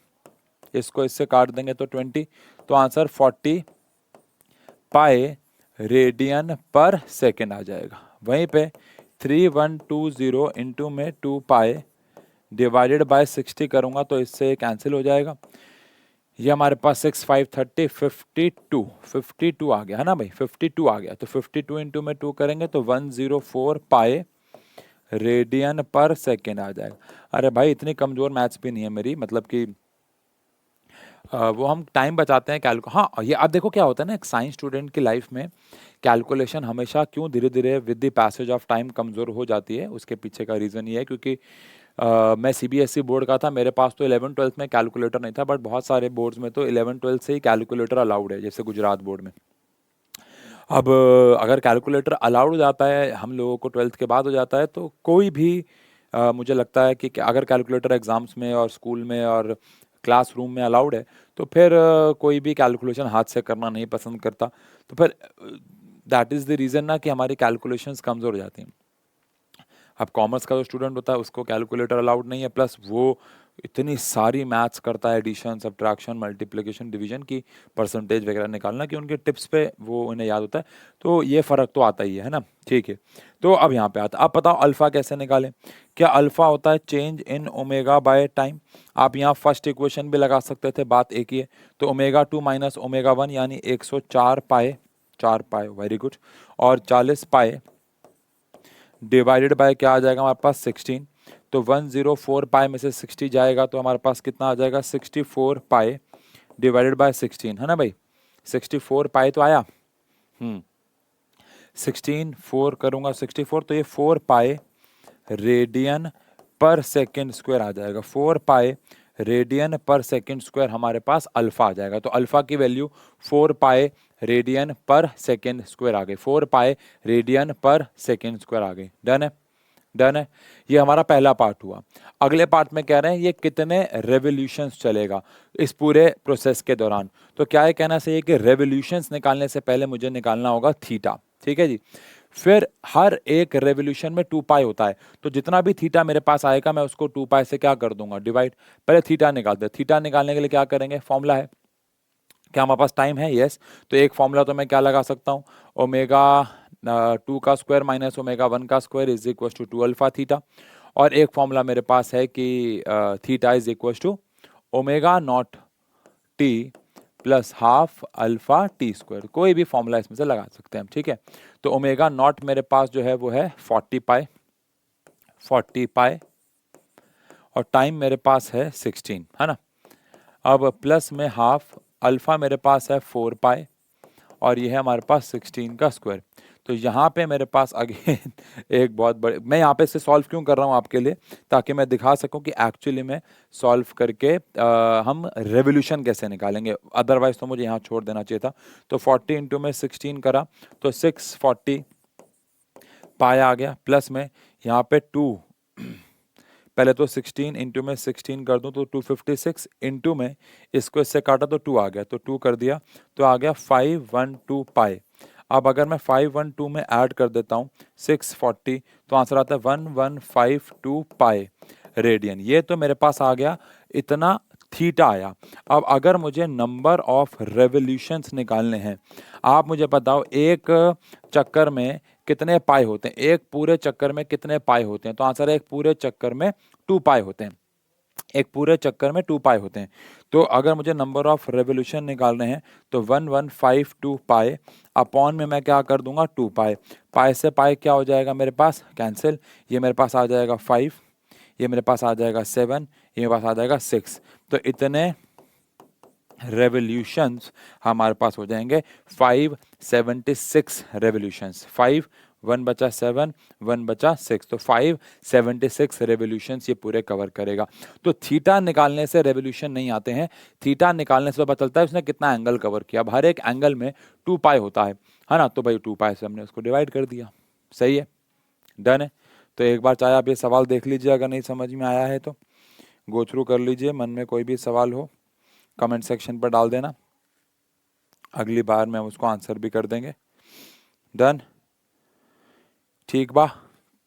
इसको इससे काट देंगे तो 20, तो आंसर 40 पाई रेडियन पर सेकेंड आ जाएगा। वहीं पे 3120 इंटू में 2 पाई डिवाइडेड बाय 60 करूंगा तो इससे कैंसिल हो जाएगा। ये हमारे पास 6 5 30 52 आ गया है ना भाई, 52 आ गया। तो 52 इंटू में 2 करेंगे तो 104 पाई रेडियन पर सेकेंड आ जाएगा। अरे भाई इतनी कमजोर मैथ्स भी नहीं है मेरी, मतलब कि वो हम टाइम बचाते हैं हाँ ये अब देखो क्या होता है ना, एक साइंस स्टूडेंट की लाइफ में कैलकुलेशन हमेशा क्यों धीरे धीरे with the passage of time कमज़ोर हो जाती है, उसके पीछे का रीज़न ये है क्योंकि मैं सीबीएसई बोर्ड का था, मेरे पास तो 11 12th में कैलकुलेटर नहीं था, बट बहुत सारे बोर्ड्स में तो 11 12th से ही कैलकुलेटर अलाउड है, जैसे गुजरात बोर्ड में। अब अगर कैलकुलेटर अलाउड हो जाता है हम लोगों को 12th के बाद हो जाता है, तो कोई भी मुझे लगता है कि अगर कैलकुलेटर एग्जाम्स में और स्कूल में और क्लासरूम में अलाउड है तो फिर कोई भी कैलकुलेशन हाथ से करना नहीं पसंद करता, तो फिर दैट इज़ द रीज़न ना कि हमारी कैलकुलेशंस कमज़ोर हो जाती हैं। अब कॉमर्स का जो स्टूडेंट होता है उसको कैलकुलेटर अलाउड नहीं है, प्लस वो इतनी सारी मैथ्स करता है, एडिशन सब्ट्रैक्शन मल्टीप्लिकेशन डिवीजन की परसेंटेज वगैरह निकालना, कि उनके टिप्स पे वो उन्हें याद होता है, तो ये फ़र्क तो आता ही है ना। ठीक है, तो अब यहाँ पे आता है, अब बताओ अल्फ़ा कैसे निकालें। क्या अल्फ़ा होता है change in omega by time. आप यहाँ फर्स्ट इक्वेशन भी लगा सकते थे, बात एक ही है। तो ओमेगा 2 माइनस ओमेगा 1 यानी 104 पाए, 4 पाए वेरी गुड, और 40 पाए डिवाइडेड बाय क्या आ जाएगा हमारे पास 16। तो 104 पाई में से 60 जाएगा तो हमारे पास कितना आ जाएगा 64 पाई डिवाइडेड बाय 16, है ना भाई। 64 पाई तो आया, 16 4 करूंगा 64, तो ये 4 पाई रेडियन पर सेकेंड स्क्वायर आ जाएगा। 4 पाई रेडियन पर सेकेंड स्क्वायर हमारे पास अल्फा आ जाएगा। तो अल्फा की वैल्यू 4 पाई रेडियन पर सेकेंड स्क्वायर आ गई, 4 पाई रेडियन पर सेकेंड स्क्वायर आ गई। डन है, डन है। ये हमारा पहला पार्ट हुआ। अगले पार्ट में कह रहे हैं ये कितने रेवोल्यूशंस चलेगा इस पूरे प्रोसेस के दौरान। तो क्या है कहना चाहिए कि रेवोल्यूशंस निकालने से पहले मुझे निकालना होगा थीटा। ठीक है जी, फिर हर एक रेवोल्यूशन में 2 पाई होता है, तो जितना भी थीटा मेरे पास आएगा मैं उसको 2 पाई से क्या कर दूंगा डिवाइड। पहले थीटा निकालते हैं, थीटा निकालने के लिए क्या करेंगे, फॉर्मूला है। क्या हमारे पास टाइम है, यस। तो एक फॉर्मूला तो मैं क्या लगा सकता हूँ, ओमेगा 2 का स्क्वायर माइनस ओमेगा 1 का square is equal to 2 alpha theta. और एक फॉर्मूला मेरे पास है कि theta is equal to omega naught t plus half alpha t square. कोई भी फॉर्मूला इसमें से लगा सकते हैं हम, ठीक है। तो ओमेगा नॉट मेरे पास जो है वो है 40 पाई, 40 पाई, और टाइम मेरे पास है 16, है ना। अब प्लस में हाफ, अल्फा मेरे पास है 4 पाई और ये है हमारे पास 16 का स्क्वायर। तो यहाँ पे मेरे पास अगेन एक बहुत बड़े, मैं यहाँ पे से सॉल्व क्यों कर रहा हूँ आपके लिए, ताकि मैं दिखा सकूँ कि एक्चुअली में सॉल्व करके हम रेवोल्यूशन कैसे निकालेंगे, अदरवाइज तो मुझे यहाँ छोड़ देना चाहिए था। तो 40 इंटू में 16 करा तो 640 पाई आ गया, प्लस में यहाँ पे 2 पहले तो 16 इंटू में 16 कर दूं तो 256 इंटू में इसको इससे काटा तो 2 आ गया, तो 2 कर दिया तो आ गया 512 पाई। अब अगर मैं 512 में ऐड कर देता हूँ 640 तो आंसर आता है 1152 पाई रेडियन। ये तो मेरे पास आ गया, इतना थीटा आया। अब अगर मुझे नंबर ऑफ रेवोल्यूशंस निकालने हैं, आप मुझे बताओ एक चक्कर में कितने पाई होते हैं, एक पूरे चक्कर में कितने पाई होते हैं, तो आंसर है एक पूरे चक्कर में 2 पाई होते हैं, एक पूरे चक्कर में 2 पाई होते हैं। तो अगर मुझे नंबर ऑफ रेवोल्यूशन निकालने हैं तो 1152 पाई अपॉन में मैं क्या कर दूंगा 2 पाई, पाई से पाई क्या हो जाएगा मेरे पास कैंसिल, ये मेरे पास आ जाएगा 5, ये मेरे पास आ जाएगा 7, ये मेरे पास आ जाएगा 6, तो इतने रेवोल्यूशंस हमारे पास हो जाएंगे 576 रेवोल्यूशंस। 5 1 बचा 7 1 बचा 6, तो 576 रेवोल्यूशंस ये पूरे कवर करेगा। तो थीटा निकालने से रेवोल्यूशन नहीं आते हैं, थीटा निकालने से पता चलता है उसने कितना एंगल कवर किया। अब हर एक एंगल में 2 पाई होता है ना, तो भाई 2 पाई से हमने उसको डिवाइड कर दिया, सही है, डन है। तो एक बार चाहे आप ये सवाल देख लीजिए, अगर नहीं समझ में आया है तो गो थ्रू कर लीजिए, मन में कोई भी सवाल हो कमेंट सेक्शन पर डाल देना, अगली बार में हम उसको आंसर भी कर देंगे। डन, ठीक बा,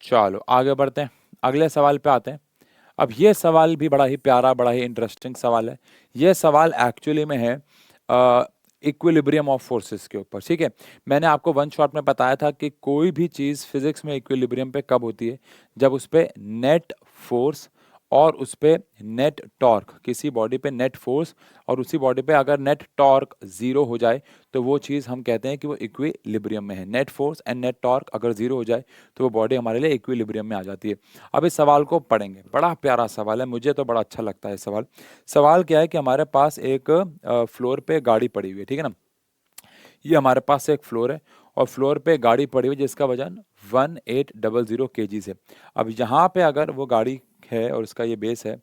चलो आगे बढ़ते हैं, अगले सवाल पे आते हैं। अब ये सवाल भी बड़ा ही प्यारा, बड़ा ही इंटरेस्टिंग सवाल है। ये सवाल एक्चुअली में है इक्विलिब्रियम ऑफ फोर्सेस के ऊपर, ठीक है। मैंने आपको वन शॉट में बताया था कि कोई भी चीज़ फिजिक्स में इक्विलिब्रियम पे कब होती है, जब उस पे नेट फोर्स और उस पे नेट टॉर्क, किसी बॉडी पे नेट फोर्स और उसी बॉडी पे अगर नेट टॉर्क जीरो हो जाए तो वो चीज़ हम कहते हैं कि वो इक्विलिब्रियम में है। Net force and net torque अगर जीरो हो जाए तो वो बॉडी हमारे लिए इक्विलिब्रियम में आ जाती है। अब इस सवाल को पढ़ेंगे, बड़ा प्यारा सवाल है, मुझे तो बड़ा अच्छा लगता है सवाल। सवाल क्या है कि हमारे पास एक फ्लोर पे गाड़ी पड़ी हुई है, ठीक है ना, ये हमारे पास एक फ्लोर है और फ्लोर पे गाड़ी पड़ी हुई जिसका वजन 1800 केजीज है। अब यहाँ पे अगर वो गाड़ी है और इसका ये बेस है,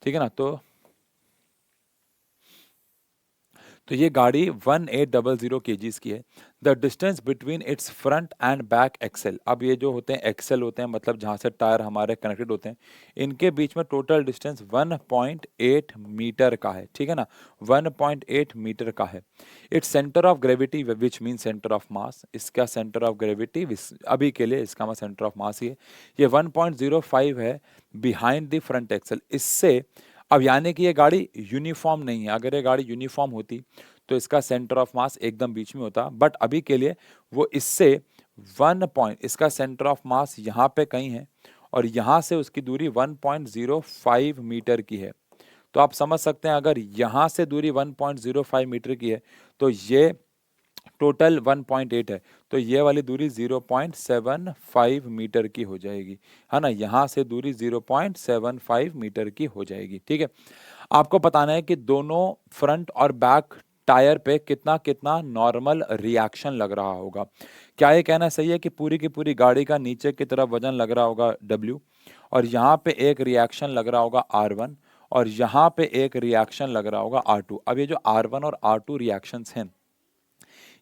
ठीक है ना, तो ये गाड़ी 1800 केजीज की है। The distance between its front and back axle, अब ये जो होते हैं एक्सेल होते हैं, मतलब जहाँ से टायर हमारे कनेक्टेड होते हैं, इनके बीच में टोटल डिस्टेंस 1.8 मीटर का है, ठीक है ना, 1.8 मीटर का है। Its centre of gravity which mean centre of mass, इसका सेंटर ऑफ ग्रेविटी अभी के लिए इसका सेंटर ऑफ मास ही है, ये 1.05 है बिहाइंड द फ्रंट एक्सेल। इससे अब यानी कि ये गाड़ी यूनिफॉर्म नहीं है, अगर ये गाड़ी यूनिफॉर्म होती तो इसका सेंटर ऑफ मास एकदम बीच में होता, बट अभी के लिए वो इससे 1 पॉइंट, इसका सेंटर ऑफ मास यहाँ पे कहीं है और यहाँ से उसकी दूरी 1.05 मीटर की है। तो आप समझ सकते हैं अगर यहाँ से दूरी 1.05 मीटर की है तो ये टोटल 1.8 है, तो ये वाली दूरी 0.75 मीटर की हो जाएगी, है ना, यहाँ से दूरी 0.75 मीटर की हो जाएगी, ठीक है। आपको बताना है कि दोनों फ्रंट और बैक टायर पे कितना कितना नॉर्मल रिएक्शन लग रहा होगा। क्या ये कहना सही है कि पूरी की पूरी गाड़ी का नीचे की तरफ वजन लग रहा होगा W, और यहाँ पे एक रिएक्शन लग रहा होगा R1 और यहाँ पे एक रिएक्शन लग रहा होगा R2। अब ये जो R1 और R2 रिएक्शंस हैं,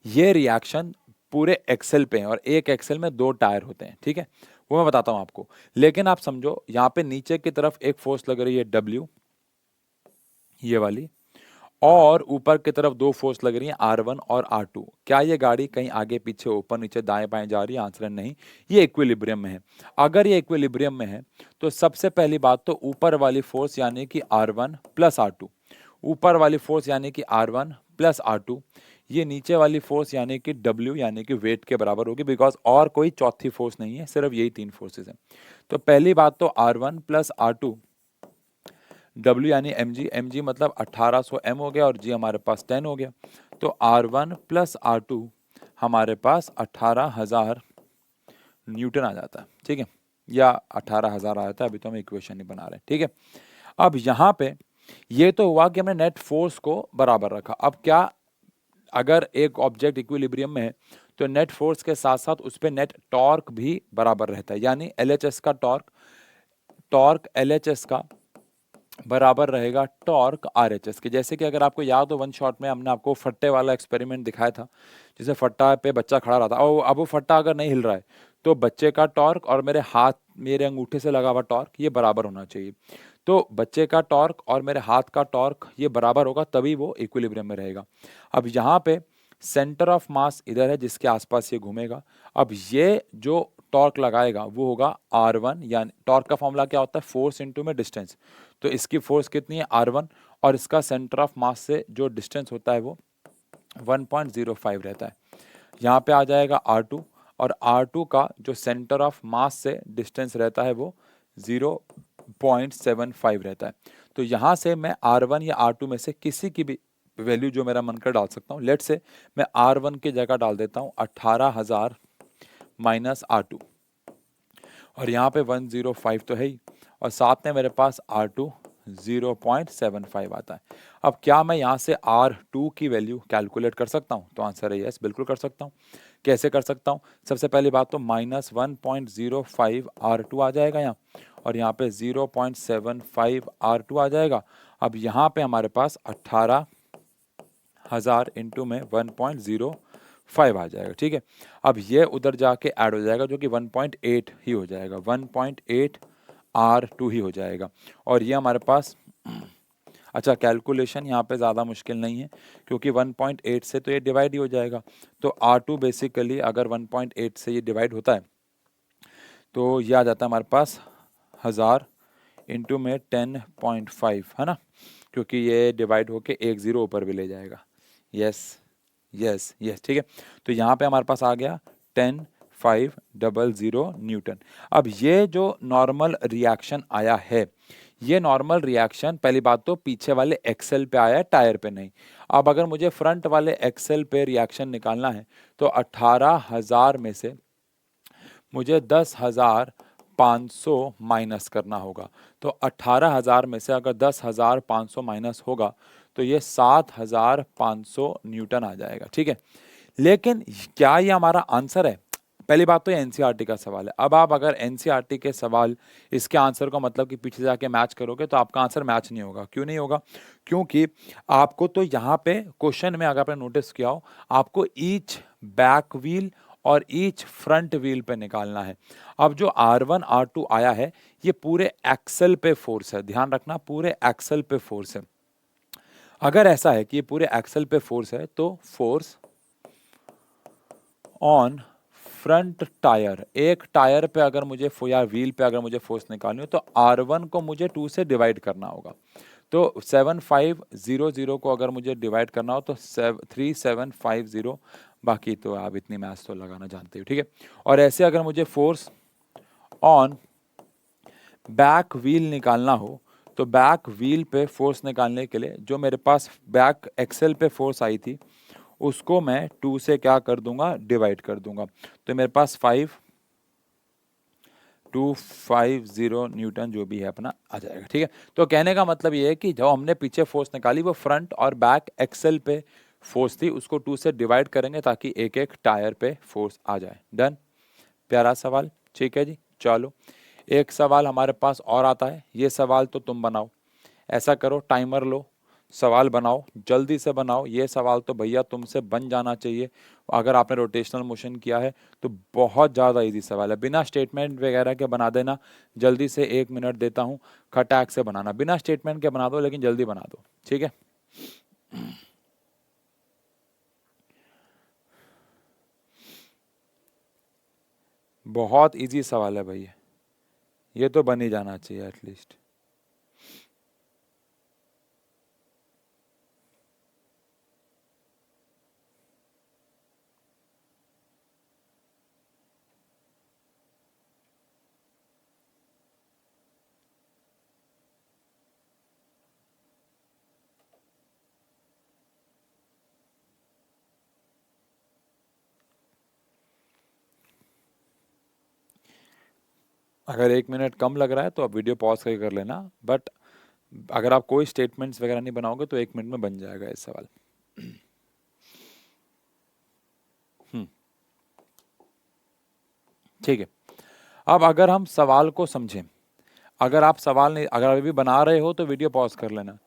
ये रिएक्शन पूरे एक्सेल पे हैं और एक एक्सेल में 2 टायर होते हैं, ठीक है, वो मैं बताता हूं आपको। लेकिन आप समझो यहाँ पे नीचे की तरफ एक फोर्स लग रही है W, ये वाली, और ऊपर की तरफ 2 फोर्स लग रही हैं R1 और R2। क्या ये गाड़ी कहीं आगे पीछे ऊपर नीचे दाएं बाएं जा रही है? आंसर नहीं, ये इक्विलिब्रियम में है। अगर ये इक्विलिब्रियम में है तो सबसे पहली बात तो ऊपर वाली फोर्स यानी कि R1 प्लस R2, ऊपर वाली फोर्स यानी कि R1 प्लस R2, ये नीचे वाली फोर्स यानी कि W यानी कि वेट के बराबर होगी, बिकॉज और कोई चौथी फोर्स नहीं है, सिर्फ यही 3 फोर्सेस हैं। तो पहली बात तो R1 प्लस R2, W यानी mg मतलब 1800 m हो गया और g हमारे पास 10 हो गया, तो R1 प्लस R2 हमारे पास 18,000 न्यूटन आ जाता है, ठीक है। या 18,000 आया था, अभी तो हम इक्वेशन नहीं बना रहे, ठीक है। अब यहाँ पे ये तो हुआ कि हमने नेट फोर्स को बराबर रखा। अब क्या, अगर एक ऑब्जेक्ट इक्विलिब्रियम में है तो नेट फोर्स के साथ साथ उस पर नेट टॉर्क भी बराबर रहता है, यानी एलएचएस का टॉर्क, टॉर्क एलएचएस का बराबर रहेगा टॉर्क आरएचएस के। जैसे कि अगर आपको याद हो, वन शॉट में हमने आपको फट्टे वाला एक्सपेरिमेंट दिखाया था, जिसे फट्टा पे बच्चा खड़ा रहा था, और अब वो फट्टा अगर नहीं हिल रहा है तो बच्चे का टॉर्क और मेरे हाथ, मेरे अंगूठे से लगा हुआ टॉर्क ये बराबर होना चाहिए। तो बच्चे का टॉर्क और मेरे हाथ का टॉर्क ये बराबर होगा, तभी वो इक्विलिब्रियम में रहेगा। अब यहाँ पे सेंटर ऑफ मास इधर है जिसके आसपास ये घूमेगा। अब ये जो टॉर्क लगाएगा वो होगा R1, यानी टॉर्क का फॉर्मूला क्या होता है, फोर्स इंटू में डिस्टेंस। तो इसकी फोर्स कितनी है, R1, और इसका सेंटर ऑफ मास से जो डिस्टेंस होता है वो 1.05 रहता है। यहाँ पे आ जाएगा R2, और R2 का जो सेंटर ऑफ मास से डिस्टेंस रहता है वो 0.75 रहता है। तो यहाँ से मैं R1 या R2 में से किसी की भी वैल्यू जो मेरा मन कर डाल सकता हूँ। लेट से मैं R1 की जगह डाल देता हूँ 18,000 माइनस R2, और यहाँ पे 105 तो है ही, और साथ में मेरे पास R2 0.75 आता है। अब क्या मैं यहाँ से R2 की वैल्यू कैलकुलेट कर सकता हूँ, तो आंसर है यस, बिल्कुल कर सकता हूँ। कैसे कर सकता हूँ, सबसे पहली बात तो -1.05 R2 आ जाएगा यहाँ, और यहाँ पे 0.75 R2 आ जाएगा। अब यहाँ पे हमारे पास 18,000 इंटू में 1.05 आ जाएगा, ठीक है। अब ये उधर जाके ऐड हो जाएगा, जो कि 1.8 ही हो जाएगा, 1.8 R2 ही हो जाएगा। और ये हमारे पास अच्छा, कैलकुलेशन यहाँ पे ज़्यादा मुश्किल नहीं है, क्योंकि 1.8 से तो ये डिवाइड ही हो जाएगा। तो R2 बेसिकली अगर 1.8 से ये डिवाइड होता है तो ये आ जाता है हमारे पास 1000 इंटू में 10.5, है ना, क्योंकि ये डिवाइड होके एक जीरो ऊपर भी ले जाएगा। यस यस यस, ठीक है। तो यहाँ पे हमारे पास आ गया 10,500 न्यूटन। अब ये जो नॉर्मल रिएक्शन आया है, ये नॉर्मल रिएक्शन पहली बात तो पीछे वाले एक्सेल पे आया है, टायर पे नहीं। अब अगर मुझे फ्रंट वाले एक्सेल पे रिएक्शन निकालना है तो 18,000 में से मुझे 10,500 माइनस करना होगा। तो 18,000 में से अगर 10,500 माइनस होगा तो ये 7,500 न्यूटन आ जाएगा, ठीक है। लेकिन क्या ये हमारा आंसर है? पहली बात तो ये एनसीईआरटी का सवाल है। अब आप अगर एनसीईआरटी के सवाल इसके आंसर को मतलब कि पीछे जाके मैच करोगे तो आपका आंसर मैच नहीं होगा। क्यों नहीं होगा? क्योंकि आपको तो यहाँ पे क्वेश्चन में अगर आपने नोटिस किया हो, आपको ईच बैक व्हील और ईच फ्रंट व्हील पे निकालना है। अब जो R1 R2 आया है ये पूरे एक्सल पे फोर्स है, ध्यान रखना, पूरे एक्सल पे फोर्स है। अगर ऐसा है कि ये पूरे एक्सल पे फोर्स है तो फोर्स ऑन फ्रंट टायर, एक टायर पे अगर मुझे या व्हील पे अगर मुझे फोर्स निकालनी हो तो R1 को मुझे 2 से डिवाइड करना होगा। तो 7500 को अगर मुझे डिवाइड करना हो तो 3750, बाकी तो आप इतनी मैथ्स तो लगाना जानते हो, ठीक है। और ऐसे अगर मुझे फोर्स ऑन बैक व्हील निकालना हो तो बैक व्हील पे फोर्स निकालने के लिए जो मेरे पास बैक एक्सेल पे फोर्स आई थी उसको मैं 2 से क्या कर दूंगा, डिवाइड कर दूंगा। तो मेरे पास 5250 न्यूटन जो भी है अपना आ जाएगा, ठीक है। तो कहने का मतलब ये है कि जो हमने पीछे फोर्स निकाली वो फ्रंट और बैक एक्सेल पे फोर्स थी, उसको 2 से डिवाइड करेंगे ताकि एक एक टायर पे फोर्स आ जाए। डन, प्यारा सवाल, ठीक है जी। चलो एक सवाल हमारे पास और आता है, ये सवाल तो तुम बनाओ। ऐसा करो, टाइमर लो, सवाल बनाओ, जल्दी से बनाओ। ये सवाल तो भैया तुमसे बन जाना चाहिए, अगर आपने रोटेशनल मोशन किया है तो बहुत ज़्यादा इजी सवाल है। बिना स्टेटमेंट वगैरह के बना देना, जल्दी से 1 मिनट देता हूँ, खटाक से बनाना, बिना स्टेटमेंट के बना दो लेकिन जल्दी बना दो, ठीक है। बहुत इजी सवाल है भैया, ये तो बन ही जाना चाहिए एटलीस्ट। अगर 1 मिनट कम लग रहा है तो आप वीडियो पॉज करके कर लेना, बट अगर आप कोई स्टेटमेंट्स वगैरह नहीं बनाओगे तो 1 मिनट में बन जाएगा ये सवाल। ठीक है। अब अगर हम सवाल को समझें, अगर आप सवाल नहीं, अगर अभी बना रहे हो तो वीडियो पॉज कर लेना।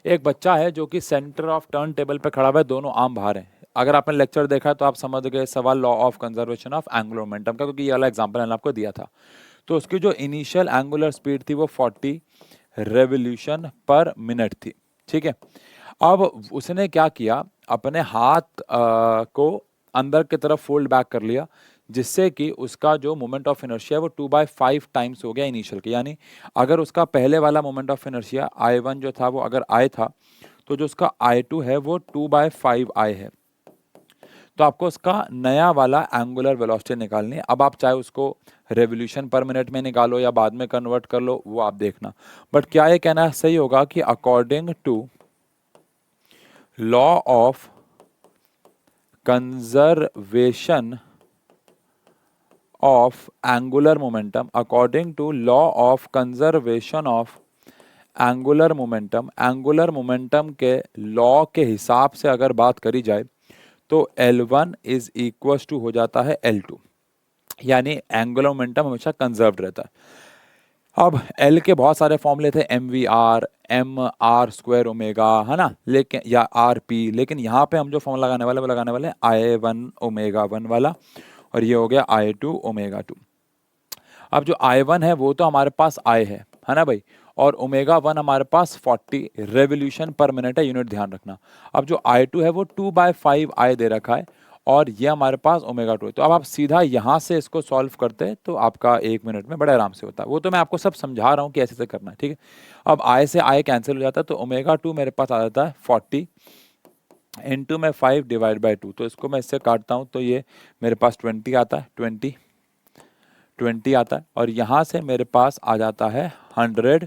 एक बच्चा है जो कि सेंटर ऑफ टर्न टेबल पे खड़ा हुआ है, दोनों आर्म बाहर हैं। अगर आपने लेक्चर देखा तो आप समझ गए सवाल law of conservation of angular momentum का, क्योंकि ये वाला एग्जांपल मैंने आपको दिया था। तो उसकी जो इनिशियल एंगुलर स्पीड थी वो 40 रेवोल्यूशन पर मिनट थी। ठीक है। अब उसने क्या किया, अपने हाथ को अंदर की तरफ फोल्ड बैक कर लिया, जिससे कि उसका जो मोमेंट ऑफ इनर्शिया है वो 2/5 टाइम्स हो गया इनिशियल के। यानी अगर उसका पहले वाला मोमेंट ऑफ इनर्शिया I1 जो था वो अगर I था, तो जो उसका I2 है वो 2/5 I है। तो आपको उसका नया वाला एंगुलर वेलोसिटी निकालनी है। अब आप चाहे उसको रेवोल्यूशन पर मिनट में निकालो या बाद में कन्वर्ट कर लो, वो आप देखना। बट क्या ये कहना सही होगा कि according to law of conservation of angular momentum, according to law of conservation of angular momentum, angular momentum के लॉ के हिसाब से अगर बात करी जाए तो L1 इज इक्वल टू हो जाता है L2, यानी एंगुलर मोमेंटम हमेशा कंजर्व्ड रहता है। अब L के बहुत सारे फॉर्मूले थे, MVR, MR स्क्वायर ओमेगा, है ना, लेकिन या RP, लेकिन यहाँ पे हम जो फॉर्मूला लगाने वाले वो लगाने वाले I1 ओमेगा 1 वाला, और ये हो गया I2 ओमेगा 2। अब जो I1 है वो तो हमारे पास I है ना भाई, और ओमेगा 1 हमारे पास 40 रेवोल्यूशन पर मिनट है, यूनिट ध्यान रखना। अब जो I2 है वो 2/5 I दे रखा है, और ये हमारे पास ओमेगा 2 है। तो अब आप सीधा यहाँ से इसको सॉल्व करते हैं तो आपका 1 मिनट में बड़े आराम से होता है। वो तो मैं आपको सब समझा रहा हूँ कि ऐसे से करना है, ठीक है। अब I से I कैंसिल हो जाता है, तो ओमेगा 2 मेरे पास आ जाता है 40 इंटू में 5 डिवाइड बाई 2। तो इसको मैं इससे काटता हूँ तो ये मेरे पास 20 आता है, 20 आता है, और यहाँ से मेरे पास आ जाता है 100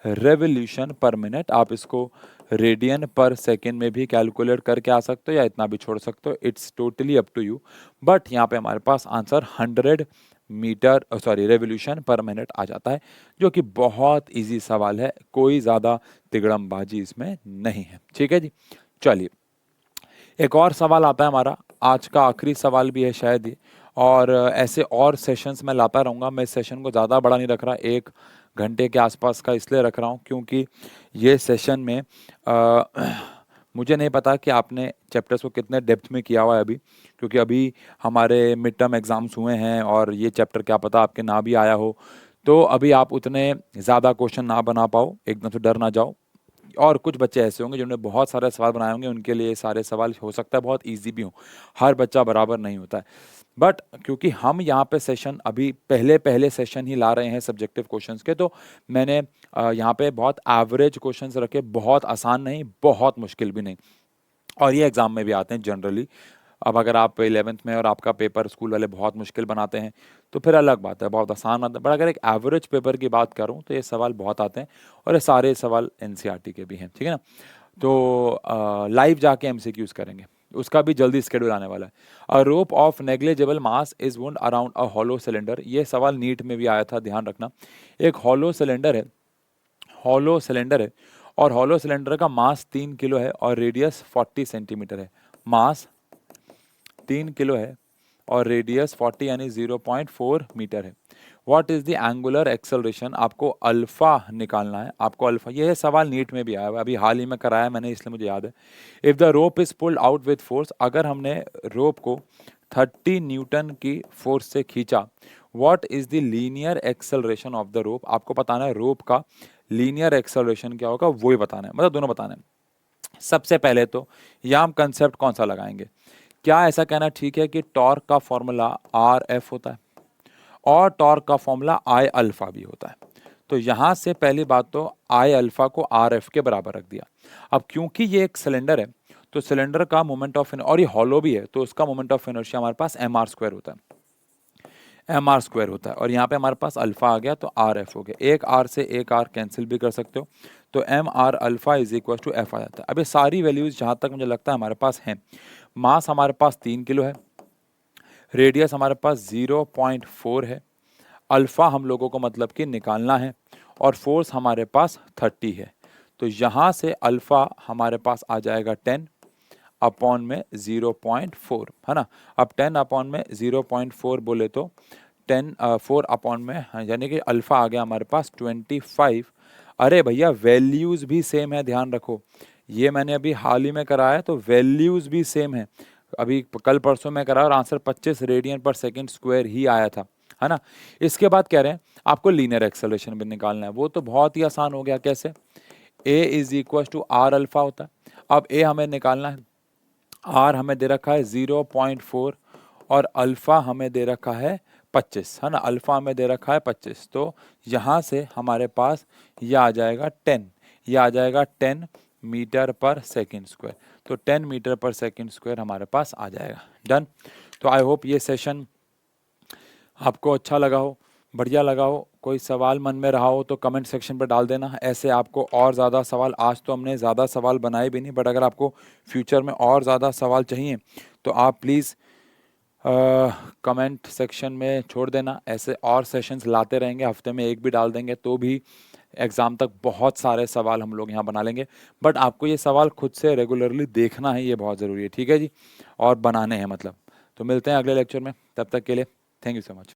रेवोल्यूशन पर मिनट। आप इसको रेडियन पर सेकेंड में भी कैलकुलेट करके आ सकते हो या इतना भी छोड़ सकते हो, it's totally up to you. But यहाँ पे हमारे पास answer 100 metre revolution per minute आ जाता है, जो कि बहुत इजी सवाल है, कोई ज़्यादा तिगड़मबाजी इसमें नहीं है। ठीक है जी, चलिए एक और सवाल आता है हमारा, आज का आखिरी सवाल भी है शायद ये, और ऐसे और सेशंस मैं लाता रहूँगा। मैं इस सेशन को ज़्यादा बड़ा नहीं रख रहा, 1 घंटे के आसपास का इसलिए रख रहा हूँ क्योंकि ये सेशन में मुझे नहीं पता कि आपने चैप्टर्स को कितने डेप्थ में किया हुआ है अभी, क्योंकि अभी हमारे मिड टर्म एग्ज़ाम्स हुए हैं और ये चैप्टर क्या पता आपके ना भी आया हो, तो अभी आप उतने ज़्यादा क्वेश्चन ना बना पाओ, एकदम से डर ना जाओ। और कुछ बच्चे ऐसे होंगे जिन्होंने बहुत सारे सवाल बनाए होंगे, उनके लिए सारे सवाल हो सकता है बहुत इजी भी हों, हर बच्चा बराबर नहीं होता है। बट क्योंकि हम यहाँ पे सेशन अभी पहले पहले सेशन ही ला रहे हैं सब्जेक्टिव क्वेश्चंस के, तो मैंने यहाँ पे बहुत एवरेज क्वेश्चंस रखे, बहुत आसान नहीं बहुत मुश्किल भी नहीं, और ये एग्जाम में भी आते हैं जनरली। अब अगर आप 11th में और आपका पेपर स्कूल वाले बहुत मुश्किल बनाते हैं तो फिर अलग बात है, बहुत आसान आता है। बट अगर एक एवरेज पेपर की बात करूं तो ये सवाल बहुत आते हैं, और ये सारे सवाल एनसीईआरटी के भी हैं, ठीक है ना। तो लाइव जाके एमसीक्यूज करेंगे, उसका भी जल्दी स्केड्यूल आने वाला है। A rope of negligible mass is wound around a hollow cylinder, ये सवाल नीट में भी आया था, ध्यान रखना। एक हॉलो सिलेंडर है, हॉलो सिलेंडर है, और हॉलो सिलेंडर का मास 3 किलो है और रेडियस 40 सेंटीमीटर है। मास 3 किलो है और रेडियस 40 यानी 0.4 मीटर है। What is the angular acceleration, आपको अल्फा निकालना है, आपको अल्फा। यह सवाल नीट में भी आया हुआ, अभी हाल ही में कराया मैंने इसलिए मुझे याद है। If the rope is pulled out with force, अगर हमने रोप को 30 न्यूटन की फोर्स से खींचा, what is the linear acceleration of the rope, आपको बताना है रोप का लीनियर एक्सेलरेशन क्या होगा, वो ही बताना है, मतलब दोनों बताना है। सबसे पहले तो यहाँ हम कंसेप्ट कौन सा लगाएंगे, क्या ऐसा कहना ठीक है कि टॉर्क का फॉर्मूला आर एफ होता है और टॉर्क का फॉर्मूला आई अल्फा भी होता है। तो यहां से पहली बात तो आई अल्फा को आर एफ के बराबर रख दिया। अब क्योंकि ये एक सिलेंडर है तो सिलेंडर का मोमेंट ऑफ और ये हॉलो भी है तो उसका मोमेंट ऑफ इनर्शिया हमारे पास एम आर स्क्वायर होता है, एम आर स्क्वायर होता है, और यहाँ पे हमारे पास अल्फा आ गया तो आर एफ हो गया। एक आर से एक आर कैंसिल भी कर सकते हो, तो M R alpha is equal to F आ जाता है। अब ये सारी वैल्यूज जहाँ तक मुझे लगता है हमारे पास हैं। मास हमारे पास 3 किलो है, रेडियस हमारे पास 0.4 है, अल्फ़ा हम लोगों को मतलब कि निकालना है और फोर्स हमारे पास 30 है। तो यहाँ से अल्फ़ा हमारे पास आ जाएगा 10 अपॉन में 0.4, है ना। अब 10 अपॉन में 0.4 बोले तो 4 अपॉन में, यानी कि अल्फ़ा आ गया हमारे पास 25। अरे भैया वैल्यूज़ भी सेम है, ध्यान रखो, ये मैंने अभी हाल ही में कराया है तो वैल्यूज़ भी सेम है। अभी कल परसों में कराया और आंसर 25 रेडियन पर सेकंड स्क्वायर ही आया था, है ना। इसके बाद कह रहे हैं आपको लीनियर एक्सेलरेशन भी निकालना है। वो तो बहुत ही आसान हो गया, कैसे, A is equal to R alpha होता है। अब ए हमें निकालना है, आर हमें दे रखा है 0.4 और अल्फा हमें दे रखा है 25, है ना। अल्फा हमें दे रखा है 25, तो यहाँ से हमारे पास यह आ जाएगा 10, यह आ जाएगा 10 मीटर पर सेकंड स्क्वायर। तो 10 मीटर पर सेकंड स्क्वायर हमारे पास आ जाएगा। डन। तो आई होप ये सेशन आपको अच्छा लगा हो, बढ़िया लगा हो। कोई सवाल मन में रहा हो तो कमेंट सेक्शन पर डाल देना। ऐसे आपको और ज़्यादा सवाल, आज तो हमने ज़्यादा सवाल बनाए भी नहीं, बट अगर आपको फ्यूचर में और ज़्यादा सवाल चाहिए तो आप प्लीज़ कमेंट सेक्शन में छोड़ देना। ऐसे और सेशंस लाते रहेंगे, हफ्ते में एक भी डाल देंगे तो भी एग्ज़ाम तक बहुत सारे सवाल हम लोग यहाँ बना लेंगे। बट आपको ये सवाल खुद से रेगुलरली देखना है, ये बहुत ज़रूरी है, ठीक है जी, और बनाने हैं मतलब। तो मिलते हैं अगले लेक्चर में, तब तक के लिए थैंक यू सो मच।